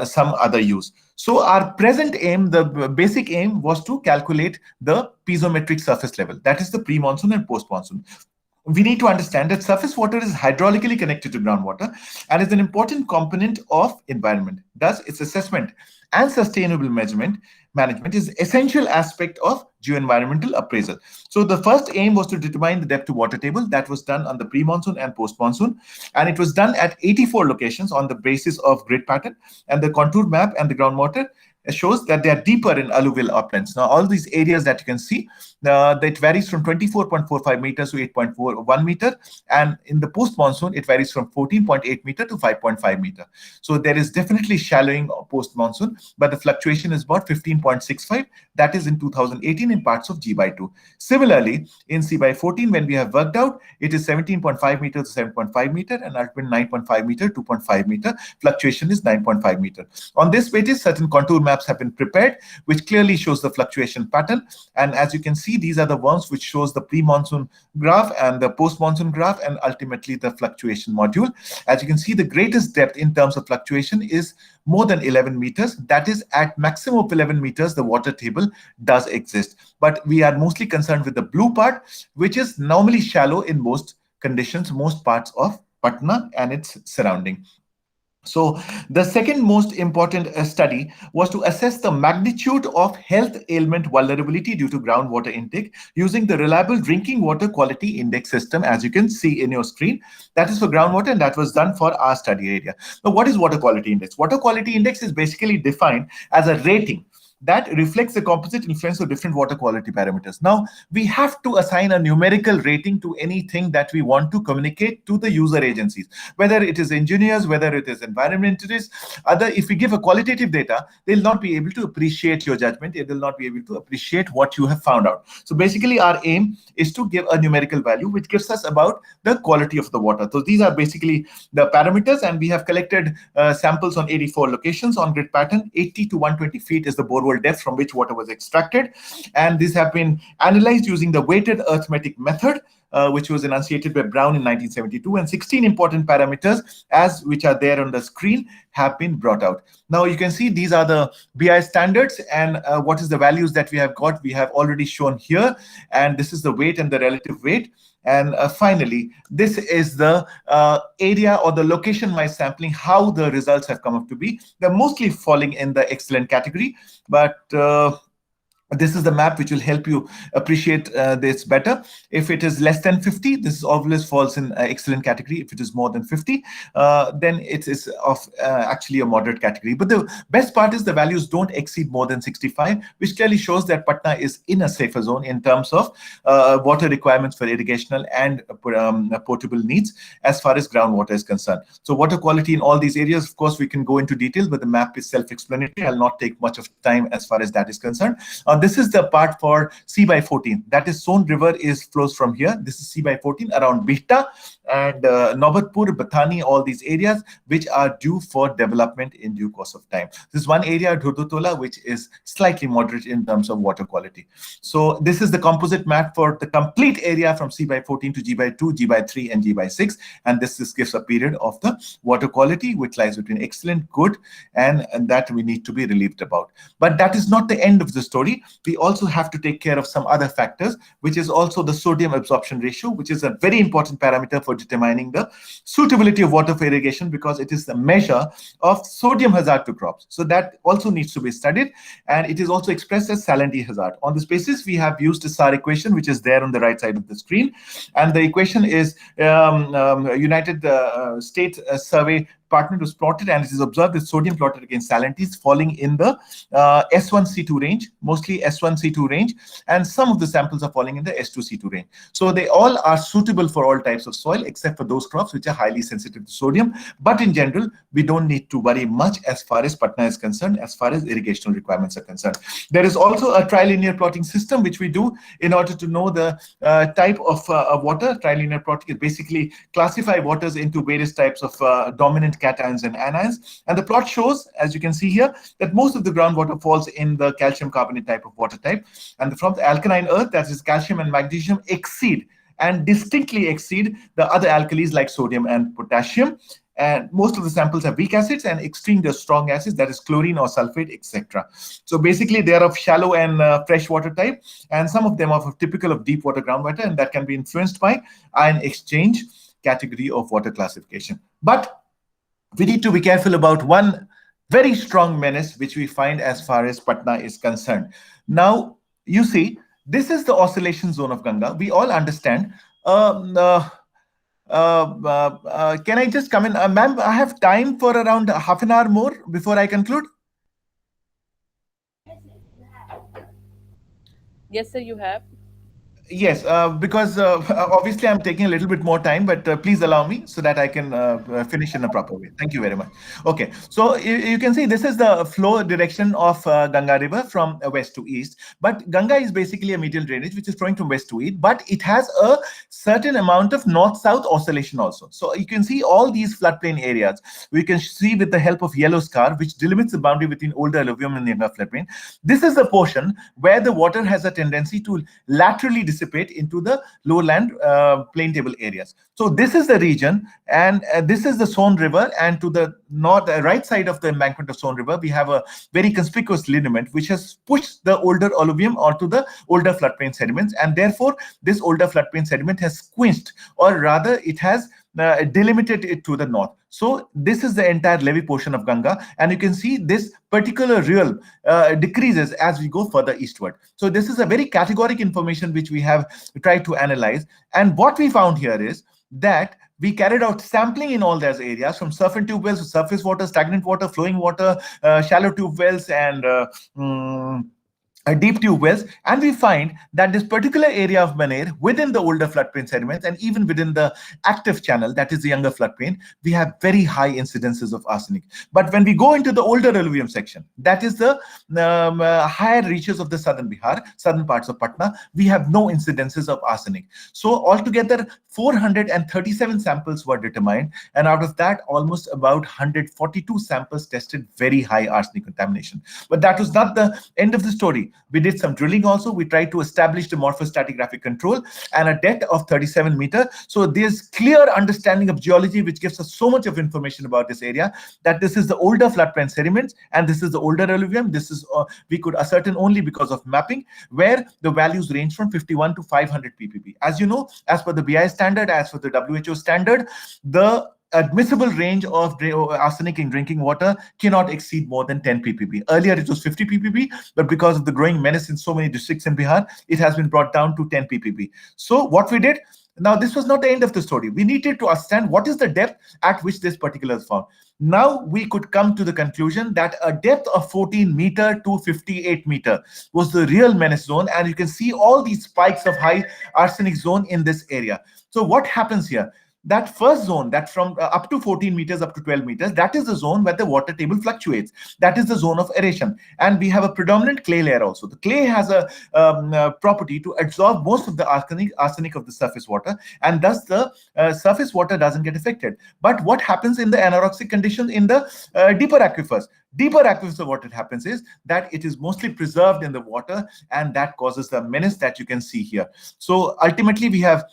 some other use. So our present aim, the basic aim, was to calculate the piezometric surface level. That is the pre-monsoon and post-monsoon. We need to understand that surface water is hydraulically connected to groundwater and is an important component of environment. Thus, its assessment and sustainable management is essential aspect of geoenvironmental appraisal. So the first aim was to determine the depth to water table. That was done on the pre-monsoon and post-monsoon, and it was done at 84 locations on the basis of grid pattern, and the contour map and the groundwater shows that they are deeper in alluvial uplands. Now, all these areas that you can see, that varies from 24.45 meters to 8.41 meter, and in the post-monsoon, it varies from 14.8 meter to 5.5 meter. So there is definitely shallowing post-monsoon, but the fluctuation is about 15.65. That is in 2018 in parts of G/2. Similarly, in C/14, when we have worked out, it is 17.5 meter to 7.5 meter, and ultimately 9.5 meter, 2.5 meter. Fluctuation is 9.5 meter. On this basis, certain contour maps have been prepared, which clearly shows the fluctuation pattern. And as you can see, these are the ones which shows the pre-monsoon graph and the post-monsoon graph, and ultimately the fluctuation module. As you can see, the greatest depth in terms of fluctuation is more than 11 meters. That is, at maximum of 11 meters, the water table does exist. But we are mostly concerned with the blue part, which is normally shallow in most conditions, most parts of Patna and its surrounding. So the second most important study was to assess the magnitude of health ailment vulnerability due to groundwater intake using the Reliable Drinking Water Quality Index system, as you can see in your screen. That is for groundwater, and that was done for our study area. Now, what is water quality index? Water quality index is basically defined as a rating that reflects the composite influence of different water quality parameters. Now, we have to assign a numerical rating to anything that we want to communicate to the user agencies, whether it is engineers, whether it is environmentalists, if we give a qualitative data, they'll not be able to appreciate your judgment. They will not be able to appreciate what you have found out. So basically, our aim is to give a numerical value, which gives us about the quality of the water. So these are basically the parameters, and we have collected samples on 84 locations on grid pattern. 80 to 120 feet is the borehole depth from which water was extracted, and these have been analyzed using the weighted arithmetic method, which was enunciated by Brown in 1972, and 16 important parameters, which are there on the screen, have been brought out. Now you can see these are the BI standards, and what is the values that we have got, we have already shown here, and this is the weight and the relative weight. And finally, this is the area or the location-wise sampling, how the results have come up to be. They're mostly falling in the excellent category, but this is the map which will help you appreciate this better. If it is less than 50, this always falls in excellent category. If it is more than 50, then it is of actually a moderate category. But the best part is the values don't exceed more than 65, which clearly shows that Patna is in a safer zone in terms of water requirements for irrigational and potable needs as far as groundwater is concerned. So water quality in all these areas, of course, we can go into detail, but the map is self-explanatory. I'll not take much of time as far as that is concerned. This is the part for C/14. That is, Son River flows from here. This is C/14 around Bihta. and Nobatpur, Bathani, all these areas which are due for development in due course of time. This is one area, Dhurdutola, which is slightly moderate in terms of water quality. So this is the composite map for the complete area from C by 14 to G by 2, G by 3, and G by 6. And this gives a period of the water quality which lies between excellent, good, and that we need to be relieved about. But that is not the end of the story. We also have to take care of some other factors, which is also the sodium absorption ratio, which is a very important parameter for determining the suitability of water for irrigation, because it is the measure of sodium hazard to crops. So that also needs to be studied, and it is also expressed as salinity hazard. On this basis, we have used the SAR equation, which is there on the right side of the screen, and the equation is United States Survey partner was plotted, and it is observed that sodium plotted against salinity is falling in the S1C2 range, mostly S1C2 range, and some of the samples are falling in the S2C2 range. So they all are suitable for all types of soil except for those crops which are highly sensitive to sodium. But in general, we don't need to worry much as far as Patna is concerned, as far as irrigational requirements are concerned. There is also a trilinear plotting system which we do in order to know the type of water. Trilinear plotting is basically classify waters into various types of dominant cations and anions, and the plot shows, as you can see here, that most of the groundwater falls in the calcium carbonate type of water type, and from the alkaline earth, that is calcium and magnesium, exceed and distinctly exceed the other alkalis like sodium and potassium. And most of the samples have weak acids and extremely strong acids, that is chlorine or sulfate, etc. So basically they are of shallow and fresh water type, and some of them are typical of deep water groundwater, and that can be influenced by ion exchange category of water classification. But we need to be careful about one very strong menace which we find as far as Patna is concerned. Now, you see, this is the oscillation zone of Ganga. We all understand. Can I just come in? Ma'am, I have time for around half an hour more before I conclude. Yes, sir, you have. Yes, because obviously I'm taking a little bit more time, but please allow me so that I can finish in a proper way. Thank you very much. Okay, so you can see this is the flow direction of Ganga River from west to east. But Ganga is basically a medial drainage which is flowing from west to east, but it has a certain amount of north-south oscillation also. So you can see all these floodplain areas. We can see with the help of yellow scar, which delimits the boundary between older alluvium and the younger floodplain. This is the portion where the water has a tendency to laterally dissipate into the lowland plain table areas. So this is the region, and this is the Son River, and to the right side of the embankment of Son River, we have a very conspicuous lineament which has pushed the older alluvium onto the older floodplain sediments, and therefore this older floodplain sediment has squenched, or rather it has delimited it to the north. So this is the entire levee portion of Ganga, and you can see this particular reel decreases as we go further eastward. So this is a very categoric information which we have tried to analyze, and what we found here is that we carried out sampling in all those areas, from surface tube wells to surface water, stagnant water, flowing water, shallow tube wells, and deep tube wells, and we find that this particular area of Maner, within the older floodplain sediments and even within the active channel, that is the younger floodplain, we have very high incidences of arsenic. But when we go into the older alluvium section, that is the higher reaches of the southern Bihar, southern parts of Patna, we have no incidences of arsenic. So altogether 437 samples were determined, and out of that almost about 142 samples tested very high arsenic contamination. But that was not the end of the story. We did some drilling also. We tried to establish the morphostratigraphic control and a depth of 37 meters. So there's clear understanding of geology which gives us so much of information about this area, that this is the older floodplain sediments and this is the older alluvium. This is we could ascertain only because of mapping, where the values range from 51 to 500 ppb. As you know, as per the BI standard, as per the WHO standard, the admissible range of arsenic in drinking water cannot exceed more than 10 ppb. Earlier it was 50 ppb, but because of the growing menace in so many districts in Bihar, it has been brought down to 10 ppb. So what we did, now this was not the end of the story. We needed to understand what is the depth at which this particular is found. Now we could come to the conclusion that a depth of 14 meter to 58 meter was the real menace zone, and you can see all these spikes of high arsenic zone in this area. So what happens here? that first zone, that from up to 14 meters up to 12 meters, that is the zone where the water table fluctuates. That is the zone of aeration. And we have a predominant clay layer also. The clay has a property to absorb most of the arsenic of the surface water, and thus the surface water doesn't get affected. But what happens in the anorexic condition in the deeper aquifers? Deeper aquifers, what it happens is that it is mostly preserved in the water, and that causes the menace that you can see here. So ultimately, we have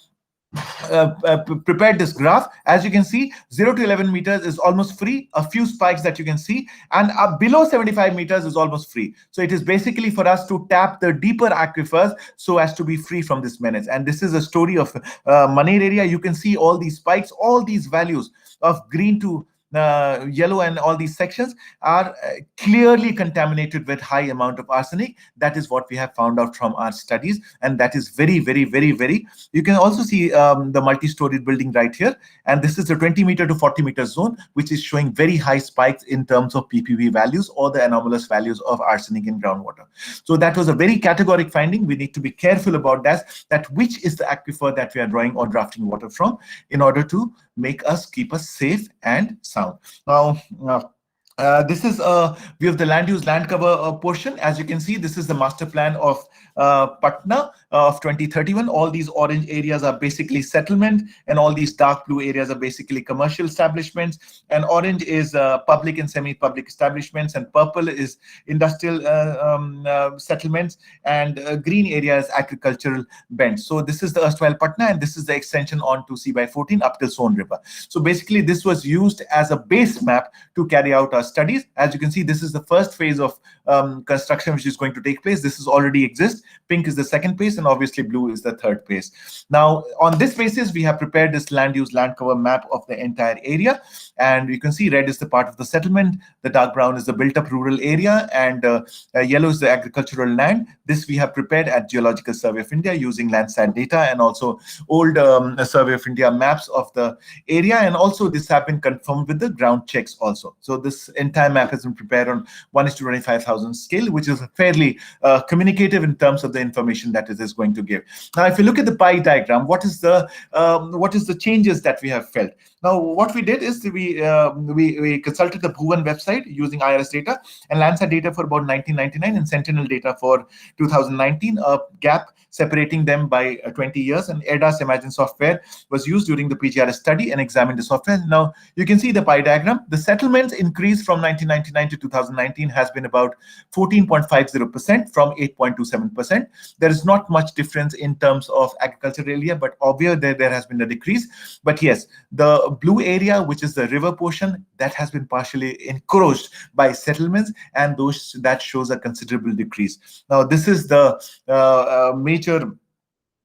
prepared this graph. As you can see, 0 to 11 meters is almost free, a few spikes that you can see, and below 75 meters is almost free. So it is basically for us to tap the deeper aquifers so as to be free from this menace. And this is a story of Maner area. You can see all these spikes, all these values of green to yellow, and all these sections are clearly contaminated with high amount of arsenic. That is what we have found out from our studies, and that is very, very, very, very. You can also see the multi-storied building right here, and this is the 20 meter to 40 meter zone, which is showing very high spikes in terms of ppb values or the anomalous values of arsenic in groundwater. So that was a very categoric finding. We need to be careful about that which is the aquifer that we are drawing or drafting water from, in order to keep us safe and sound. Now, this is a view of the land use land cover portion. As you can see, this is the master plan of Patna of 2031. All these orange areas are basically settlement, and all these dark blue areas are basically commercial establishments, and orange is public and semi-public establishments, and purple is industrial settlements, and green area is agricultural bends. So this is the erstwhile Patna, and this is the extension on to C/14 up till Son River. So basically this was used as a base map to carry out our studies. As you can see, this is the first phase of construction which is going to take place. This is already exists. Pink is the second phase, and obviously blue is the third phase. Now, on this basis, we have prepared this land use land cover map of the entire area, and you can see red is the part of the settlement, the dark brown is the built-up rural area, and yellow is the agricultural land. This we have prepared at Geological Survey of India using Landsat data and also old Survey of India maps of the area, and also this have been confirmed with the ground checks also. So this entire map has been prepared on 1:25,000 scale, which is fairly communicative in terms of the information that it is going to give. Now, if you look at the pie diagram, what is the changes that we have felt? Now, what we did is we consulted the Bhuvan website using IRS data and Landsat data for about 1999 and Sentinel data for 2019, a gap separating them by 20 years. And AIRDAS Imagine software was used during the PGRS study and examined the software. Now, you can see the pie diagram. The settlements increase from 1999 to 2019 has been about 14.50% from 8.27%. There is not much difference in terms of agricultural area, but obviously there has been a decrease. But yes, the blue area, which is the river portion, that has been partially encroached by settlements, and that shows a considerable decrease. Now, this is the major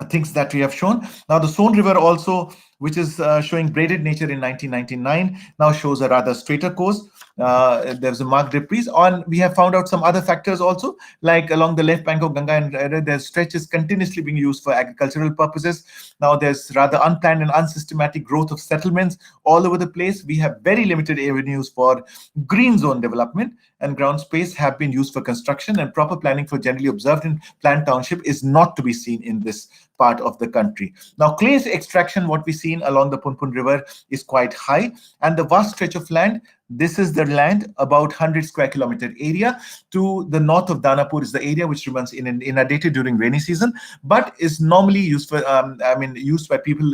things that we have shown. Now, the Son River also, which is showing braided nature in 1999, now shows a rather straighter course. There's a marked reprise. We have found out some other factors also, like along the left bank of Ganga and their stretch is continuously being used for agricultural purposes. Now, there's rather unplanned and unsystematic growth of settlements all over the place. We have very limited avenues for green zone development, and ground space have been used for construction, and proper planning for generally observed in planned township is not to be seen in this part of the country. Now, clay extraction, what we've seen along the Punpun River is quite high, and the vast stretch of land, this is the land, about 100 square kilometer area. To the north of Danapur is the area which remains inundated during rainy season, but is normally used for, used by people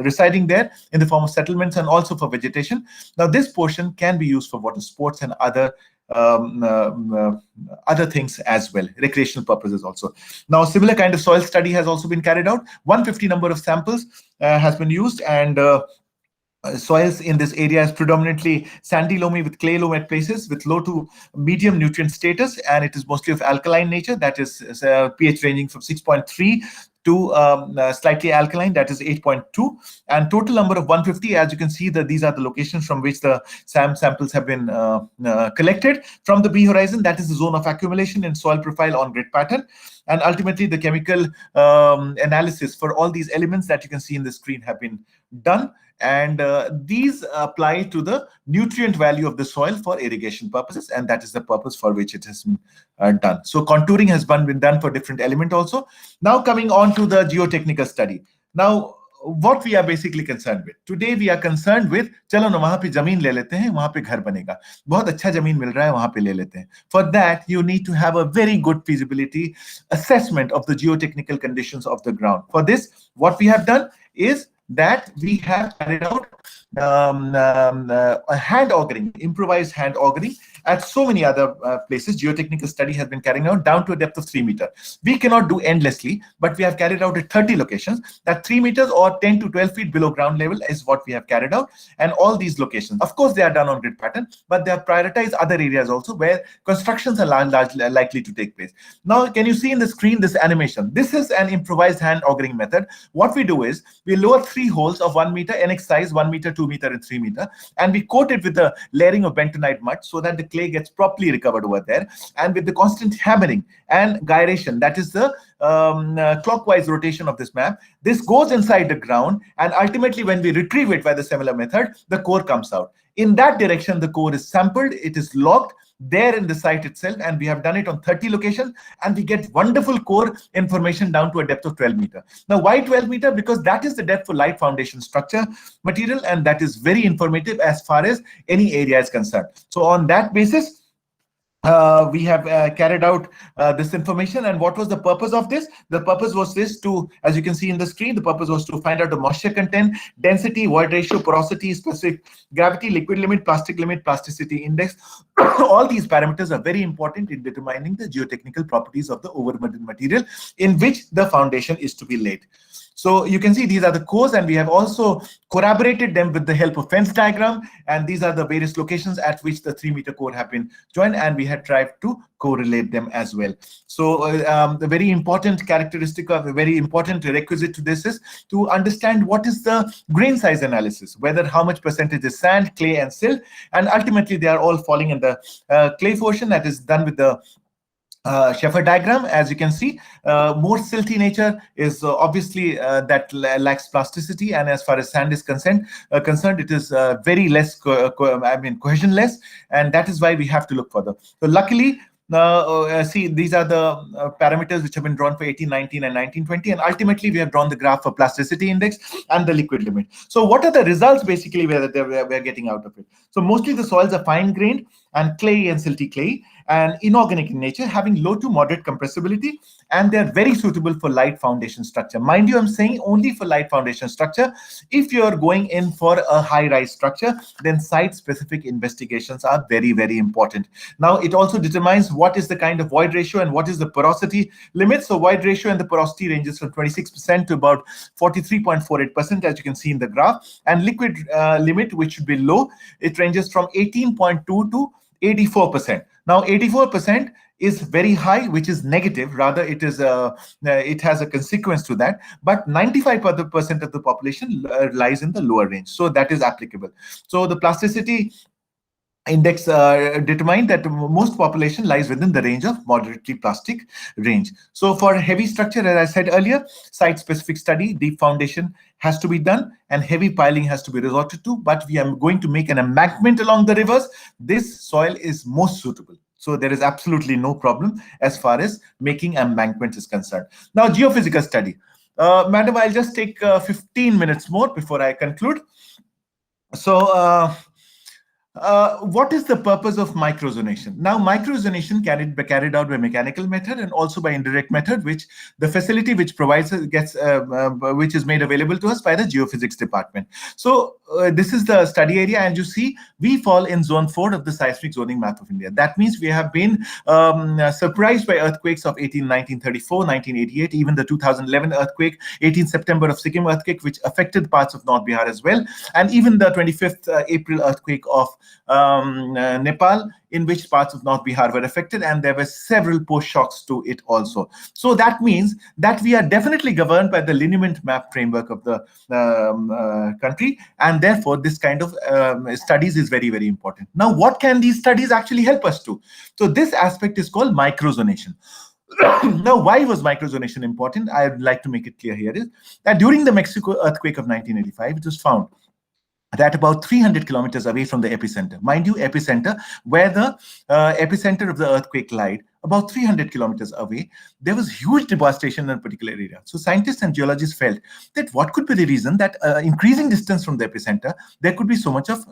residing there in the form of settlements and also for vegetation. Now, this portion can be used for water sports and other things as well, recreational purposes also. Now, similar kind of soil study has also been carried out. 150 number of samples has been used, and soils in this area is predominantly sandy loamy with clay loam at places with low to medium nutrient status, and it is mostly of alkaline nature, that is pH ranging from 6.3 to slightly alkaline, that is 8.2, and total number of 150. As you can see, that these are the locations from which the SAM samples have been collected. From the B horizon, that is the zone of accumulation in soil profile on grid pattern, and ultimately the chemical analysis for all these elements that you can see in the screen have been done, and these apply to the nutrient value of the soil for irrigation purposes, and that is the purpose for which it has been done. So contouring has been done for different element also. Now, coming on to the geotechnical study. Now, what we are basically concerned with. Today we are concerned with, चलो ना वहां पे जमीन ले लेते हैं, वहां पे घर बनेगा, बहुत अच्छा जमीन मिल रहा है, वहां पे ले लेते हैं. For that you need to have a very good feasibility assessment of the geotechnical conditions of the ground. For this, what we have done is that we have carried out a hand augering, improvised hand augering at so many other places. Geotechnical study has been carried out down to a depth of 3 meters. We cannot do endlessly, but we have carried out at 30 locations. That 3 meters or 10 to 12 feet below ground level is what we have carried out. And all these locations, of course, they are done on grid pattern, but they have prioritized other areas also where constructions are likely to take place. Now, can you see in the screen this animation? This is an improvised hand augering method. What we do is we lower 3 holes of 1 meter NX size, 1 meter, 2 meter, and 3 meter, and we coat it with a layering of bentonite mud so that the clay gets properly recovered over there. And with the constant hammering and gyration, that is the clockwise rotation of this map, this goes inside the ground, and ultimately when we retrieve it by the similar method, the core comes out. In that direction, the core is sampled, it is logged there in the site itself, and we have done it on 30 locations, and we get wonderful core information down to a depth of 12 meter. Now, why 12 meter? Because that is the depth for light foundation structure material, and that is very informative as far as any area is concerned. So on that basis, we have carried out this information. And what was the purpose of this? The purpose was this to, as you can see in the screen, the purpose was to find out the moisture content, density, void ratio, porosity, specific gravity, liquid limit, plasticity index. All these parameters are very important in determining the geotechnical properties of the overburden material in which the foundation is to be laid. So you can see these are the cores, and we have also corroborated them with the help of fence diagram, and these are the various locations at which the 3 meter core have been joined, and we had tried to correlate them as well. So the very important characteristic of a very important requisite to this is to understand what is the grain size analysis, whether how much percentage is sand, clay, and silt, and ultimately they are all falling in the clay portion. That is done with the Sheffer diagram. As you can see, more silty nature is obviously that lacks plasticity, and as far as sand is concerned, it is very less, cohesionless, and that is why we have to look further. So luckily, see, these are the parameters which have been drawn for 1819 and 1920, and ultimately we have drawn the graph for plasticity index and the liquid limit. So what are the results basically we're getting out of it? So mostly the soils are fine grained and clay and silty clay and inorganic in nature, having low to moderate compressibility, and they're very suitable for light foundation structure. Mind you, I'm saying only for light foundation structure. If you're going in for a high-rise structure, then site-specific investigations are very, very important. Now, it also determines what is the kind of void ratio and what is the porosity limit. So void ratio and the porosity ranges from 26% to about 43.48%, as you can see in the graph. And liquid limit, which should be low, it ranges from 18.2 to 84%. Now, 84% is very high, which is negative. Rather, it is it has a consequence to that. But 95% of the population lies in the lower range, so that is applicable. So the plasticity index determined that most population lies within the range of moderately plastic range. So for heavy structure, as I said earlier, site-specific study, deep foundation has to be done, and heavy piling has to be resorted to. But we are going to make an embankment along the rivers. This soil is most suitable. So there is absolutely no problem as far as making embankment is concerned. Now, geophysical study. Madam, I'll just take 15 minutes more before I conclude. So what is the purpose of microzonation? Now, microzonation carried out by mechanical method and also by indirect method, which the facility which provides which is made available to us by the geophysics department. So this is the study area, and you see we fall in zone 4 of the seismic zoning map of India. That means we have been surprised by earthquakes of 1934, 1988, even the 2011 earthquake, 18 September of Sikkim earthquake, which affected parts of North Bihar as well, and even the 25th April earthquake of Nepal, in which parts of North Bihar were affected, and there were several post shocks to it also. So that means that we are definitely governed by the lineament map framework of the country, and therefore this kind of studies is very, very important. Now, what can these studies actually help us to? So this aspect is called microzonation. Now, why was microzonation important? I would like to make it clear here is that during the Mexico earthquake of 1985, it was found that about 300 kilometers away from the epicenter, mind you, epicenter, where the epicenter of the earthquake lied, about 300 kilometers away, there was huge devastation in a particular area. So scientists and geologists felt that what could be the reason that increasing distance from the epicenter, there could be so much of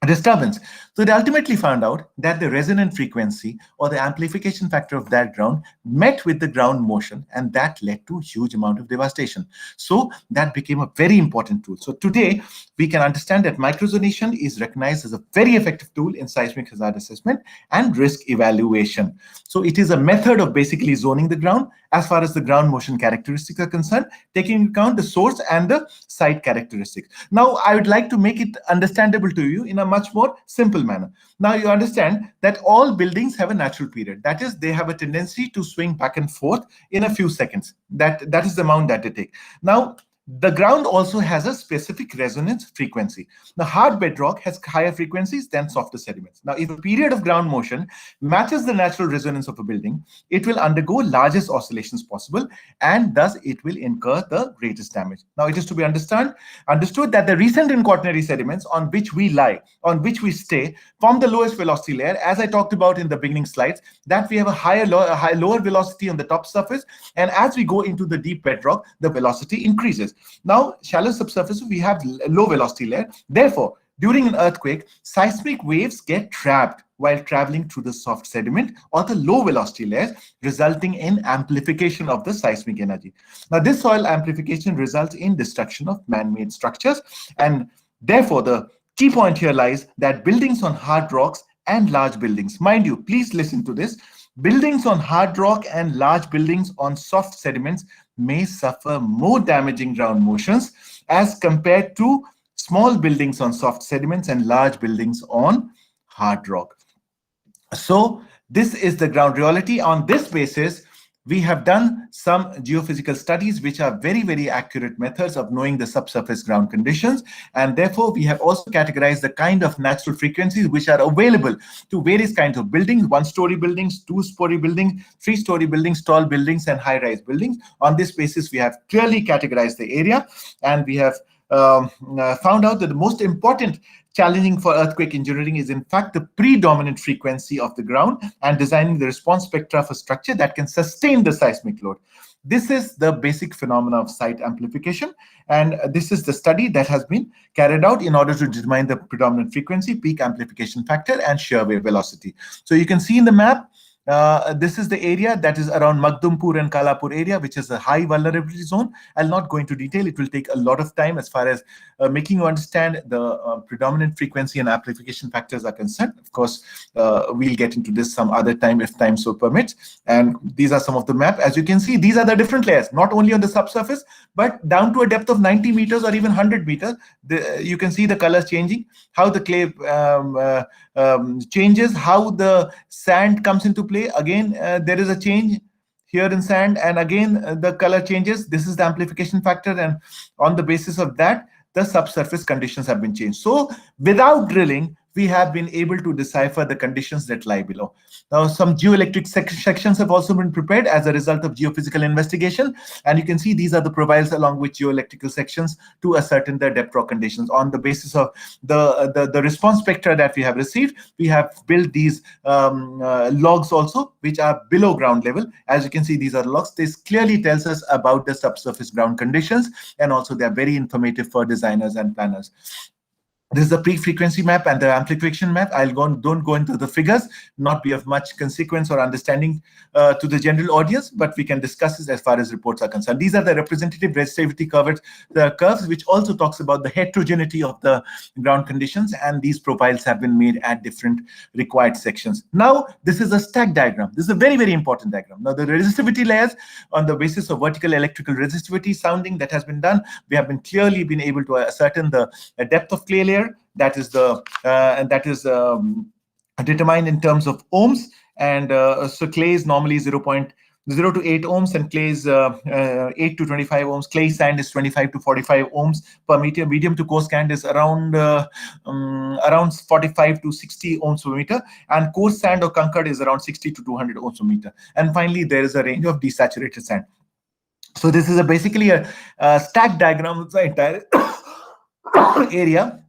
disturbance. So they ultimately found out that the resonant frequency or the amplification factor of that ground met with the ground motion, and that led to a huge amount of devastation. So that became a very important tool. So today we can understand that microzonation is recognized as a very effective tool in seismic hazard assessment and risk evaluation. So it is a method of basically zoning the ground as far as the ground motion characteristics are concerned, taking into account the source and the site characteristics. Now, I would like to make it understandable to you in a much more simple manner. Now, you understand that all buildings have a natural period. That is, they have a tendency to swing back and forth in a few seconds. That is the amount that they take. Now, the ground also has a specific resonance frequency. The hard bedrock has higher frequencies than softer sediments. Now, if a period of ground motion matches the natural resonance of a building, it will undergo largest oscillations possible, and thus it will incur the greatest damage. Now, it is to be understood that the recent and quaternary sediments on which we lie, on which we stay, form the lowest velocity layer, as I talked about in the beginning slides, that we have a lower velocity on the top surface, and as we go into the deep bedrock, the velocity increases. Now, shallow subsurface, we have low velocity layer. Therefore, during an earthquake, seismic waves get trapped while traveling through the soft sediment or the low velocity layers, resulting in amplification of the seismic energy. Now, this soil amplification results in destruction of man-made structures, and therefore the key point here lies that buildings on hard rocks and large buildings, mind you, please listen to this, buildings on hard rock and large buildings on soft sediments may suffer more damaging ground motions as compared to small buildings on soft sediments and large buildings on hard rock. So this is the ground reality. On this basis, we have done some geophysical studies which are very, very accurate methods of knowing the subsurface ground conditions. And therefore, we have also categorized the kind of natural frequencies which are available to various kinds of buildings, one-story buildings, two-story buildings, three-story buildings, tall buildings, and high-rise buildings. On this basis, we have clearly categorized the area, and we have found out that the most important challenging for earthquake engineering is in fact the predominant frequency of the ground and designing the response spectra for structure that can sustain the seismic load. This is the basic phenomena of site amplification, and this is the study that has been carried out in order to determine the predominant frequency, peak amplification factor, and shear wave velocity. So you can see in the map, this is the area that is around Magdumpur and Kalapur area, which is a high vulnerability zone. I'll not go into detail. It will take a lot of time as far as making you understand the predominant frequency and amplification factors are concerned. Of course, we'll get into this some other time if time so permits. And these are some of the map. As you can see, these are the different layers, not only on the subsurface, but down to a depth of 90 meters or even 100 meters. You can see the colors changing, how the clay changes, how the sand comes into play. Again, there is a change here in sand, and again the color changes. This is the amplification factor, and on the basis of that, the subsurface conditions have been changed. So without drilling, we have been able to decipher the conditions that lie below. Now, some geoelectric sections have also been prepared as a result of geophysical investigation. And you can see these are the profiles along with geoelectrical sections to ascertain the depth rock conditions. On the basis of the response spectra that we have received, we have built these logs also, which are below ground level. As you can see, these are logs. This clearly tells us about the subsurface ground conditions, and also they are very informative for designers and planners. This is the peak frequency map and the amplification map. Don't go into the figures, not be of much consequence or understanding to the general audience, but we can discuss this as far as reports are concerned. These are the representative resistivity curves, which also talks about the heterogeneity of the ground conditions, and these profiles have been made at different required sections. Now, this is a stack diagram. This is a very, very important diagram. Now, the resistivity layers on the basis of vertical electrical resistivity sounding that has been done, we have clearly been able to ascertain the depth of clay layer. That is determined in terms of ohms, and so clay is normally 0.0 to 8 ohms, and clay is 8 to 25 ohms. Clay sand is 25 to 45 ohms per meter. Medium to coarse sand is around 45 to 60 ohms per meter, and coarse sand or concord is around 60 to 200 ohms per meter. And finally, there is a range of desaturated sand. So this is basically a stack diagram of the entire area.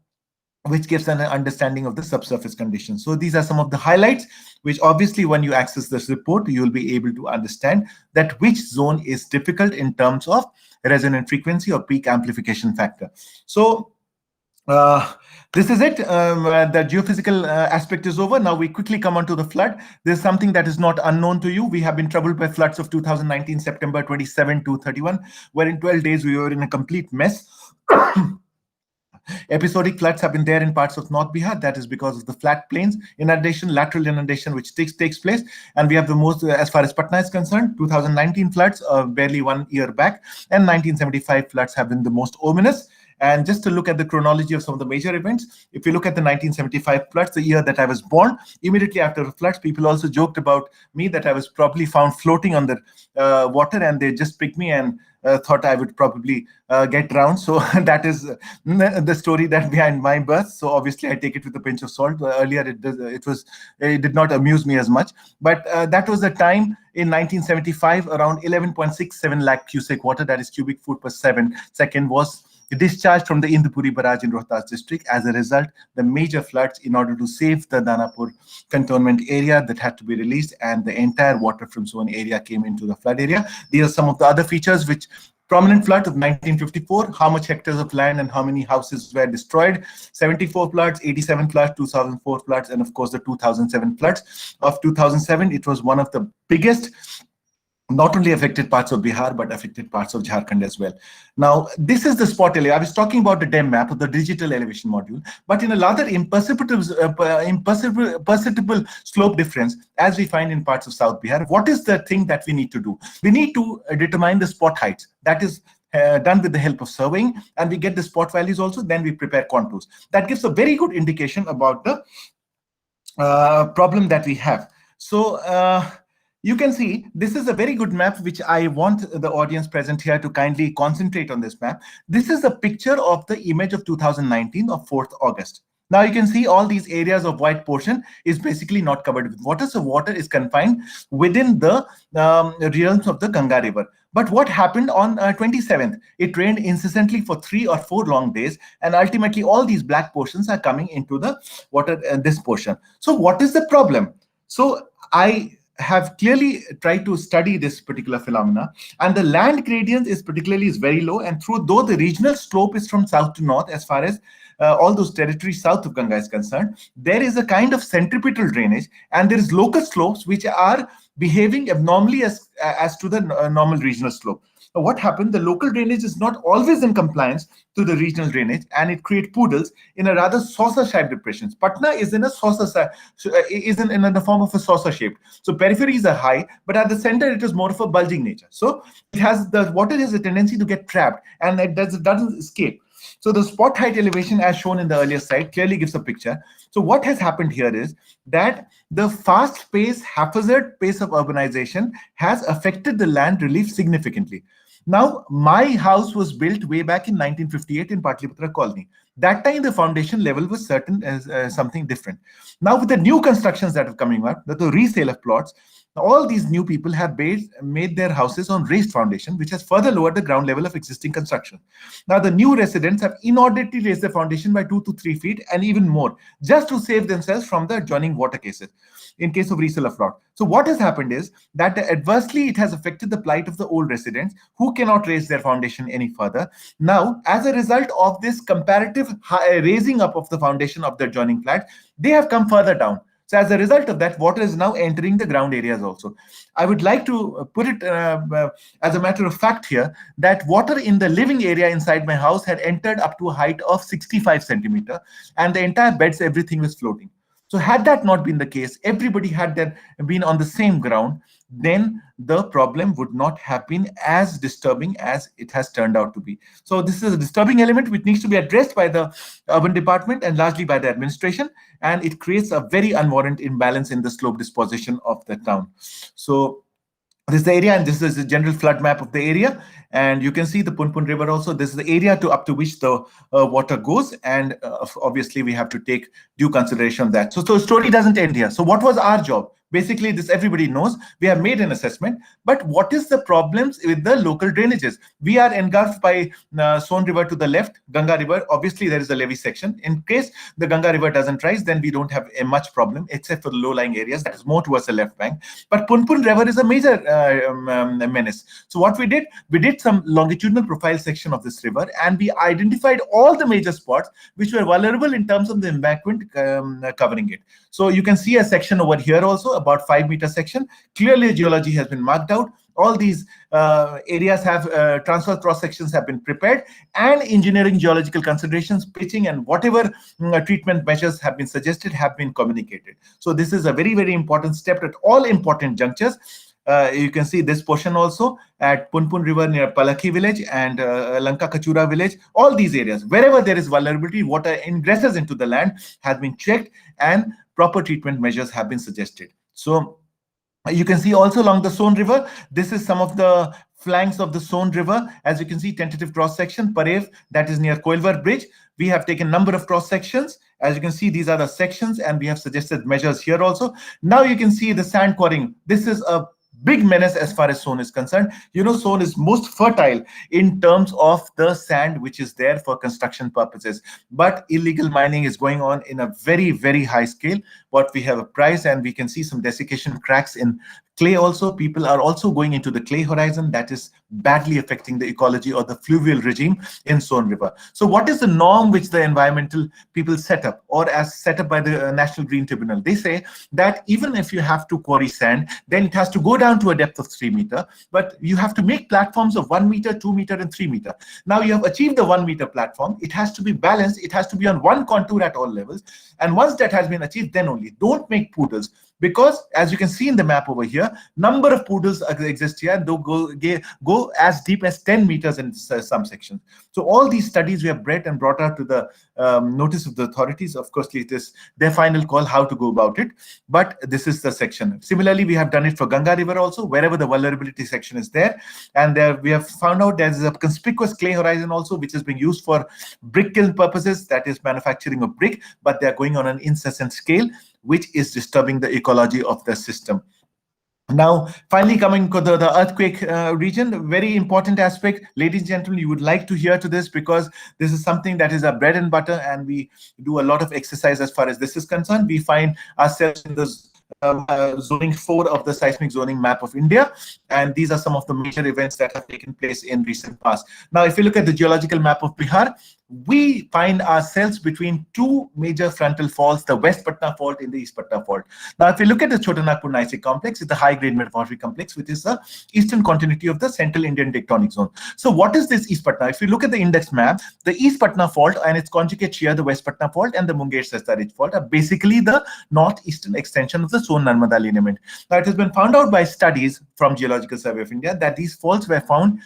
which gives an understanding of the subsurface conditions. So these are some of the highlights, which obviously when you access this report, you will be able to understand that which zone is difficult in terms of resonant frequency or peak amplification factor. So this is it. The geophysical aspect is over. Now we quickly come on to the flood. There's something that is not unknown to you. We have been troubled by floods of 2019, September 27 to 31, where in 12 days we were in a complete mess. Episodic floods have been there in parts of North Bihar. That is because of the flat plains inundation, lateral inundation, which takes place. And we have the most, as far as Patna is concerned, 2019 floods, barely 1 year back, and 1975 floods have been the most ominous. And just to look at the chronology of some of the major events, if you look at the 1975 floods, the year that I was born, immediately after the floods, people also joked about me that I was probably found floating on the water, and they just picked me and thought I would probably get drowned. So that is the story that behind my birth. So obviously I take it with a pinch of salt. Earlier it did not amuse me as much, but that was the time in 1975, around 11.67 lakh cubic water, that is cubic foot per second, was discharged from the Indupuri barrage in Rohtas district. As a result, the major floods, in order to save the Danapur cantonment area, that had to be released, and the entire water from zone area came into the flood area. These are some of the other features which prominent flood of 1954, how much hectares of land and how many houses were destroyed, 74 floods, 87 floods, 2004 floods, and of course the 2007 floods. Of 2007, it was one of the biggest, not only affected parts of Bihar, but affected parts of Jharkhand as well. Now, this is the spot area. I was talking about the DEM map, of the digital elevation module, but in a rather imperceptible slope difference, as we find in parts of South Bihar, what is the thing that we need to do? We need to determine the spot heights. That is done with the help of surveying, and we get the spot values also, then we prepare contours. That gives a very good indication about the problem that we have. So, you can see this is a very good map, which I want the audience present here to kindly concentrate on this map. This is a picture of the image of 2019 of 4th August. Now you can see all these areas of white portion is basically not covered with water. So water is confined within the realms of the Ganga River. But what happened on 27th? It rained incessantly for 3 or 4 long days, and ultimately all these black portions are coming into the water, this portion. So what is the problem? So I have clearly tried to study this particular phenomena, and the land gradient is very low, and though the regional slope is from south to north, as far as all those territories south of Ganga is concerned, there is a kind of centripetal drainage, and there is local slopes which are behaving abnormally as to the normal regional slope. What happened? The local drainage is not always in compliance to the regional drainage, and it creates poodles in a rather saucer-shaped depressions. Patna is in a saucer, in the form of a saucer shape. So peripheries are high, but at the center it is more of a bulging nature. So it has, the water has a tendency to get trapped, and it doesn't escape. So the spot height elevation, as shown in the earlier slide, clearly gives a picture. So what has happened here is that the fast pace, haphazard pace of urbanization has affected the land relief significantly. Now, my house was built way back in 1958 in Patliputra Colony. That time, the foundation level was certain as something different. Now, with the new constructions that are coming up, the resale of plots, all these new people have made their houses on raised foundation, which has further lowered the ground level of existing construction. Now, the new residents have inordinately raised the foundation by 2 to 3 feet and even more, just to save themselves from the adjoining water cases in case of resale of plot. So what has happened is that adversely it has affected the plight of the old residents who cannot raise their foundation any further. Now, as a result of this comparative raising up of the foundation of the adjoining flats, they have come further down. So as a result of that, water is now entering the ground areas also. I would like to put it as a matter of fact here that water in the living area inside my house had entered up to a height of 65 centimeter, and the entire beds, everything was floating. So had that not been the case, everybody had been on the same ground, then the problem would not have been as disturbing as it has turned out to be. So this is a disturbing element which needs to be addressed by the urban department and largely by the administration, and it creates a very unwarranted imbalance in the slope disposition of the town. So this is the area, and this is the general flood map of the area. And you can see the Punpun River also. This is the area up to which the water goes. And obviously, we have to take due consideration of that. So the story doesn't end here. So what was our job? Basically, this everybody knows. We have made an assessment. But what is the problems with the local drainages? We are engulfed by Son River to the left, Ganga River. Obviously, there is a levee section. In case the Ganga River doesn't rise, then we don't have a much problem, except for the low-lying areas. That is more towards the left bank. But Punpun River is a major menace. So what we did some longitudinal profile section of this river, and we identified all the major spots which were vulnerable in terms of the embankment covering it. So you can see a section over here also, about 5-meter section. Clearly, geology has been marked out. All these areas have transverse cross sections have been prepared, and engineering geological considerations, pitching, and whatever treatment measures have been suggested have been communicated. So this is a very, very important step at all important junctures. You can see this portion also at Punpun River near Palakhi village and Lanka Kachura village. All these areas, wherever there is vulnerability, water ingresses into the land has been checked and proper treatment measures have been suggested. So you can see also along the Son River, this is some of the flanks of the Son River. As you can see, tentative cross section, Parev, that is near Koilvar Bridge. We have taken number of cross sections. As you can see, these are the sections, and we have suggested measures here also. Now you can see the sand quarrying. This is a big menace as far as Son is concerned. You know, Son is most fertile in terms of the sand which is there for construction purposes. But illegal mining is going on in a very, very high scale. What we have a price, and we can see some desiccation cracks in clay also. People are also going into the clay horizon. That is badly affecting the ecology or the fluvial regime in Son River. So what is the norm which the environmental people set up, or as set up by the National Green Tribunal? They say that even if you have to quarry sand, then it has to go down to a depth of 3 meters, but you have to make platforms of 1 meter, 2 meter, and 3 meter. Now you have achieved the 1 meter platform. It has to be balanced. It has to be on one contour at all levels. And once that has been achieved, then only. Don't make poodles. Because as you can see in the map over here, number of poodles exist here, and they'll go as deep as 10 meters in some sections. So all these studies we have brought out to the notice of the authorities. Of course, it is their final call how to go about it. But this is the section. Similarly, we have done it for Ganga River also, wherever the vulnerability section is there. And there we have found out there's a conspicuous clay horizon also, which is being used for brick kiln purposes, that is manufacturing of brick, but they're going on an incessant scale, which is disturbing the ecology of the system. Now, finally coming to the earthquake region, very important aspect. Ladies and gentlemen, you would like to hear to this, because this is something that is our bread and butter, and we do a lot of exercise as far as this is concerned. We find ourselves in this zoning 4 of the seismic zoning map of India, and these are some of the major events that have taken place in recent past. Now, if you look at the geological map of Bihar, we find ourselves between two major frontal faults, the West Patna fault and the East Patna fault. Now, if you look at the Chota Nagpur Gneissic complex, it's a high-grade metamorphic complex, which is the eastern continuity of the Central Indian Tectonic Zone. So what is this East Patna? If you look at the index map, the East Patna fault and its conjugate shear, the West Patna fault and the Munger-Sasta Ridge fault, are basically the northeastern extension of the Son-Narmada lineament. Now, it has been found out by studies from Geological Survey of India that these faults were formed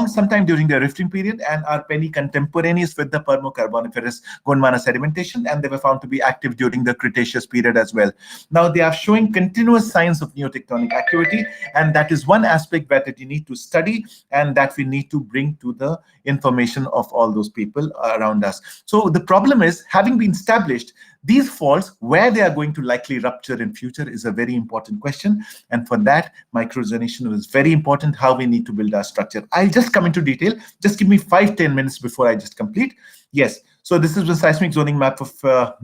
sometime during the rifting period and are contemporaneous with the Permo-Carboniferous Gondwana sedimentation, and they were found to be active during the Cretaceous period as well. Now, they are showing continuous signs of neotectonic activity, and that is one aspect that you need to study and that we need to bring to the information of all those people around us. So the problem is, having been established, these faults, where they are going to likely rupture in future, is a very important question. And for that, microresonation is very important, how we need to build our structure. I'll just come into detail. Just give me 5-10 minutes before I just complete. Yes. So this is the seismic zoning map of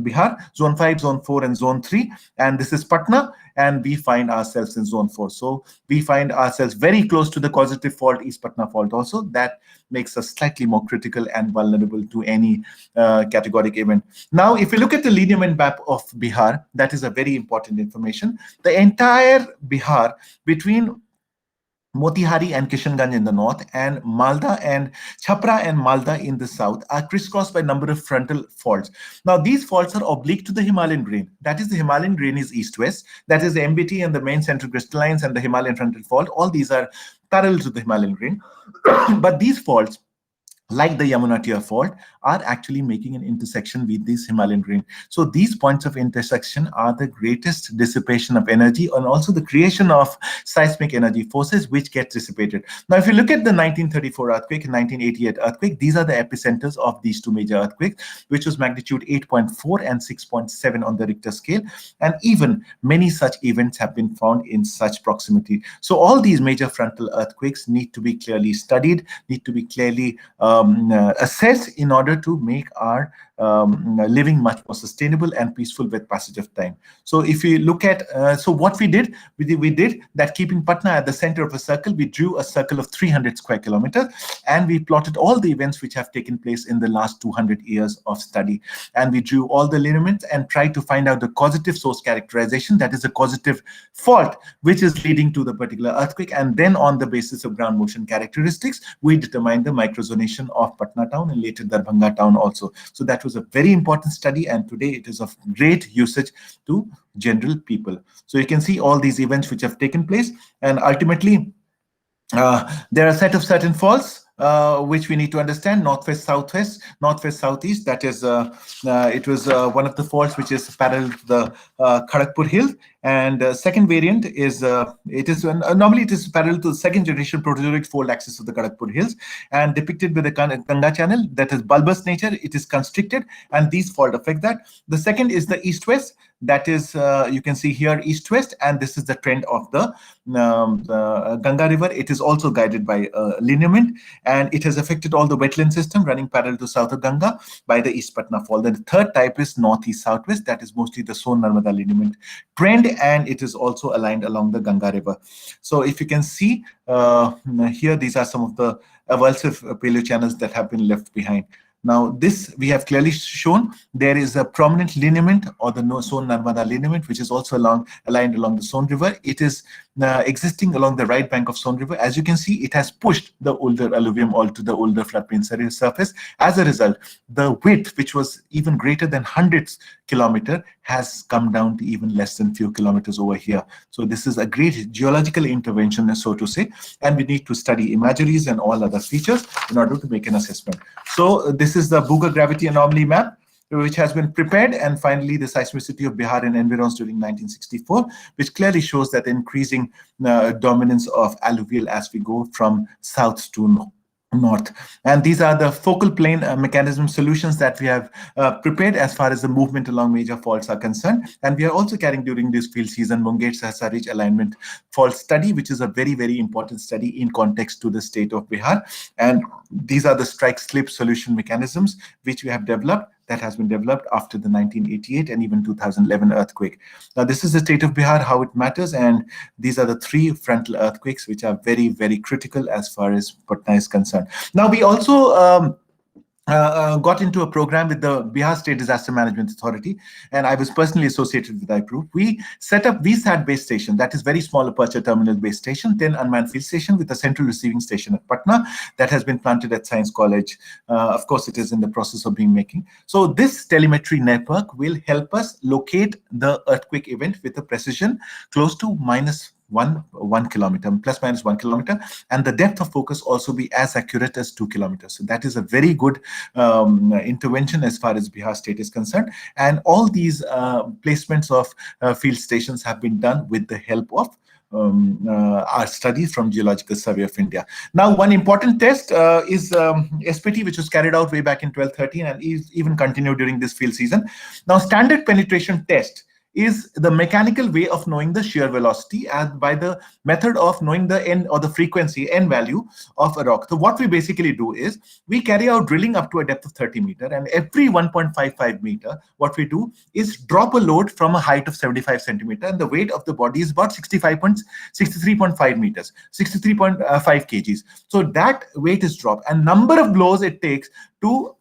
Bihar, Zone 5, Zone 4, and Zone 3. And this is Patna, and we find ourselves in Zone 4. So we find ourselves very close to the causative fault, East Patna fault also. That makes us slightly more critical and vulnerable to any categoric event. Now, if you look at the lineament map of Bihar, that is a very important information. The entire Bihar between Motihari and Kishanganj in the north, and Malda and Chhapra and Malda in the south are crisscrossed by a number of frontal faults. Now, these faults are oblique to the Himalayan grain. That is, the Himalayan grain is east-west. That is the MBT and the main central crystallines and the Himalayan frontal fault. All these are parallel to the Himalayan grain. But these faults like the Yamunatiya fault, are actually making an intersection with these Himalayan range. So these points of intersection are the greatest dissipation of energy and also the creation of seismic energy forces which get dissipated. Now, if you look at the 1934 earthquake and 1988 earthquake, these are the epicenters of these two major earthquakes, which was magnitude 8.4 and 6.7 on the Richter scale. And even many such events have been found in such proximity. So all these major frontal earthquakes need to be clearly studied, need to be clearly assess in order to make our living much more sustainable and peaceful with passage of time. So if you look at, so what we did that, keeping Patna at the center of a circle, we drew a circle of 300 square kilometers, and we plotted all the events which have taken place in the last 200 years of study. And we drew all the lineaments and tried to find out the causative source characterization, that is a causative fault which is leading to the particular earthquake. And then on the basis of ground motion characteristics, we determined the microzonation of Patna town and later Darbhanga town also. So that was a very important study, and today it is of great usage to general people. So you can see all these events which have taken place, and ultimately there are a set of certain faults which we need to understand: northwest, southwest, northwest, southeast. That is, it was one of the faults which is parallel to the Kharagpur Hill. And second variant is normally it is parallel to the second generation Proterozoic fold axis of the Kharagpur Hills, and depicted with the Ganga channel that is bulbous nature. It is constricted, and these fault affect that. The second is the east-west. That is, you can see here east-west, and this is the trend of the Ganga river. It is also guided by lineament, and it has affected all the wetland system running parallel to south of Ganga by the East Patna fault. Then the third type is northeast-southwest. That is mostly the Son Narmada lineament trend, and it is also aligned along the Ganga river. So if you can see here, these are some of the avulsive paleo channels that have been left behind. Now, this we have clearly shown. There is a prominent lineament, or the Son Narmada lineament, which is also aligned along the Son River. It is existing along the right bank of Son River. As you can see, it has pushed the older alluvium onto the older floodplain surface. As a result, the width, which was even greater than hundreds kilometer, has come down to even less than few kilometers over here. So this is a great geological intervention, so to say, and we need to study imageries and all other features in order to make an assessment. So this is the Buga gravity anomaly map, which has been prepared, and finally the seismicity of Bihar and environs during 1964, which clearly shows that increasing dominance of alluvial as we go from south to north. And these are the focal plane mechanism solutions that we have prepared as far as the movement along major faults are concerned. And we are also carrying during this field season Munger-Sahasra Ridge alignment fault study, which is a very, very important study in context to the state of Bihar. And these are the strike slip solution mechanisms which we have developed, that has been developed after the 1988 and even 2011 earthquake. Now, this is the state of Bihar, how it matters, and these are the three frontal earthquakes which are very, very critical as far as Patna is concerned. Now, we also got into a program with the Bihar State Disaster Management Authority, and I was personally associated with iProof. We set up VSAT base station, that is very small aperture terminal base station, 10 unmanned field station with a central receiving station at Patna that has been planted at Science College. Of course, it is in the process of being making. So this telemetry network will help us locate the earthquake event with a precision close to one kilometer, plus minus 1 kilometer, and the depth of focus also be as accurate as 2 kilometers. So that is a very good intervention as far as Bihar state is concerned. And all these placements of field stations have been done with the help of our studies from Geological Survey of India. Now, one important test is SPT, which was carried out way back in 2013 and is even continued during this field season. Now, standard penetration test is the mechanical way of knowing the shear velocity and by the method of knowing the N or the frequency N value of a rock. So what we basically do is we carry out drilling up to a depth of 30 meter, and every 1.55 meter, what we do is drop a load from a height of 75 centimeter, and the weight of the body is about 63.5 meters, 63.5 kgs. So that weight is dropped, and number of blows it takes to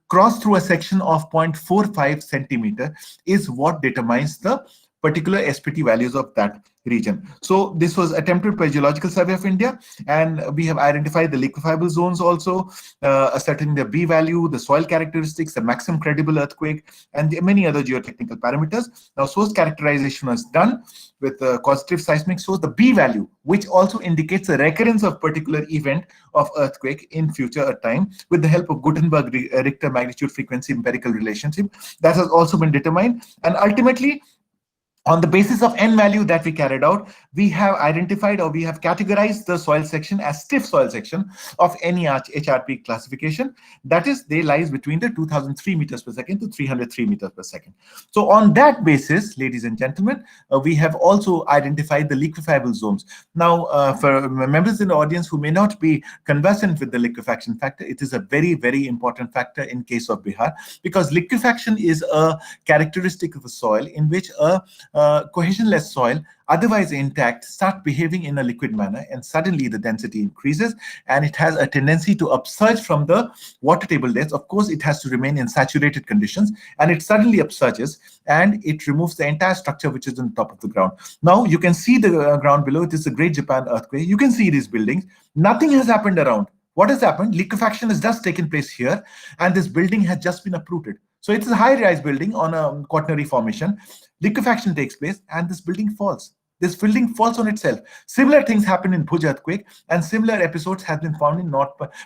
cross through a section of 0.45 centimeter is what determines the particular SPT values of that region. So this was attempted by Geological Survey of India, and we have identified the liquefiable zones also, ascertaining the B value, the soil characteristics, the maximum credible earthquake, and many other geotechnical parameters. Now source characterization was done with the causative seismic source, the B value, which also indicates the recurrence of particular event of earthquake in future time, with the help of Gutenberg Richter magnitude frequency empirical relationship that has also been determined. And ultimately, on the basis of N value that we carried out, we have identified, or we have categorized the soil section as stiff soil section of any HRP classification. That is, they lies between the 2003 meters per second to 303 meters per second. So on that basis, ladies and gentlemen, we have also identified the liquefiable zones. Now, for members in the audience who may not be conversant with the liquefaction factor, it is a very, very important factor in case of Bihar, because liquefaction is a characteristic of a soil in which a cohesionless soil, otherwise intact, start behaving in a liquid manner, and suddenly the density increases and it has a tendency to upsurge from the water table depth. Of course, it has to remain in saturated conditions, and it suddenly upsurges and it removes the entire structure which is on top of the ground. Now you can see the ground below. It is the Great Japan earthquake. You can see these buildings. Nothing has happened around. What has happened? Liquefaction has just taken place here, and this building has just been uprooted. So it's a high-rise building on a quaternary formation. Liquefaction takes place, and this building falls. This building falls on itself. Similar things happen in Bhuj earthquake, and similar episodes have been found in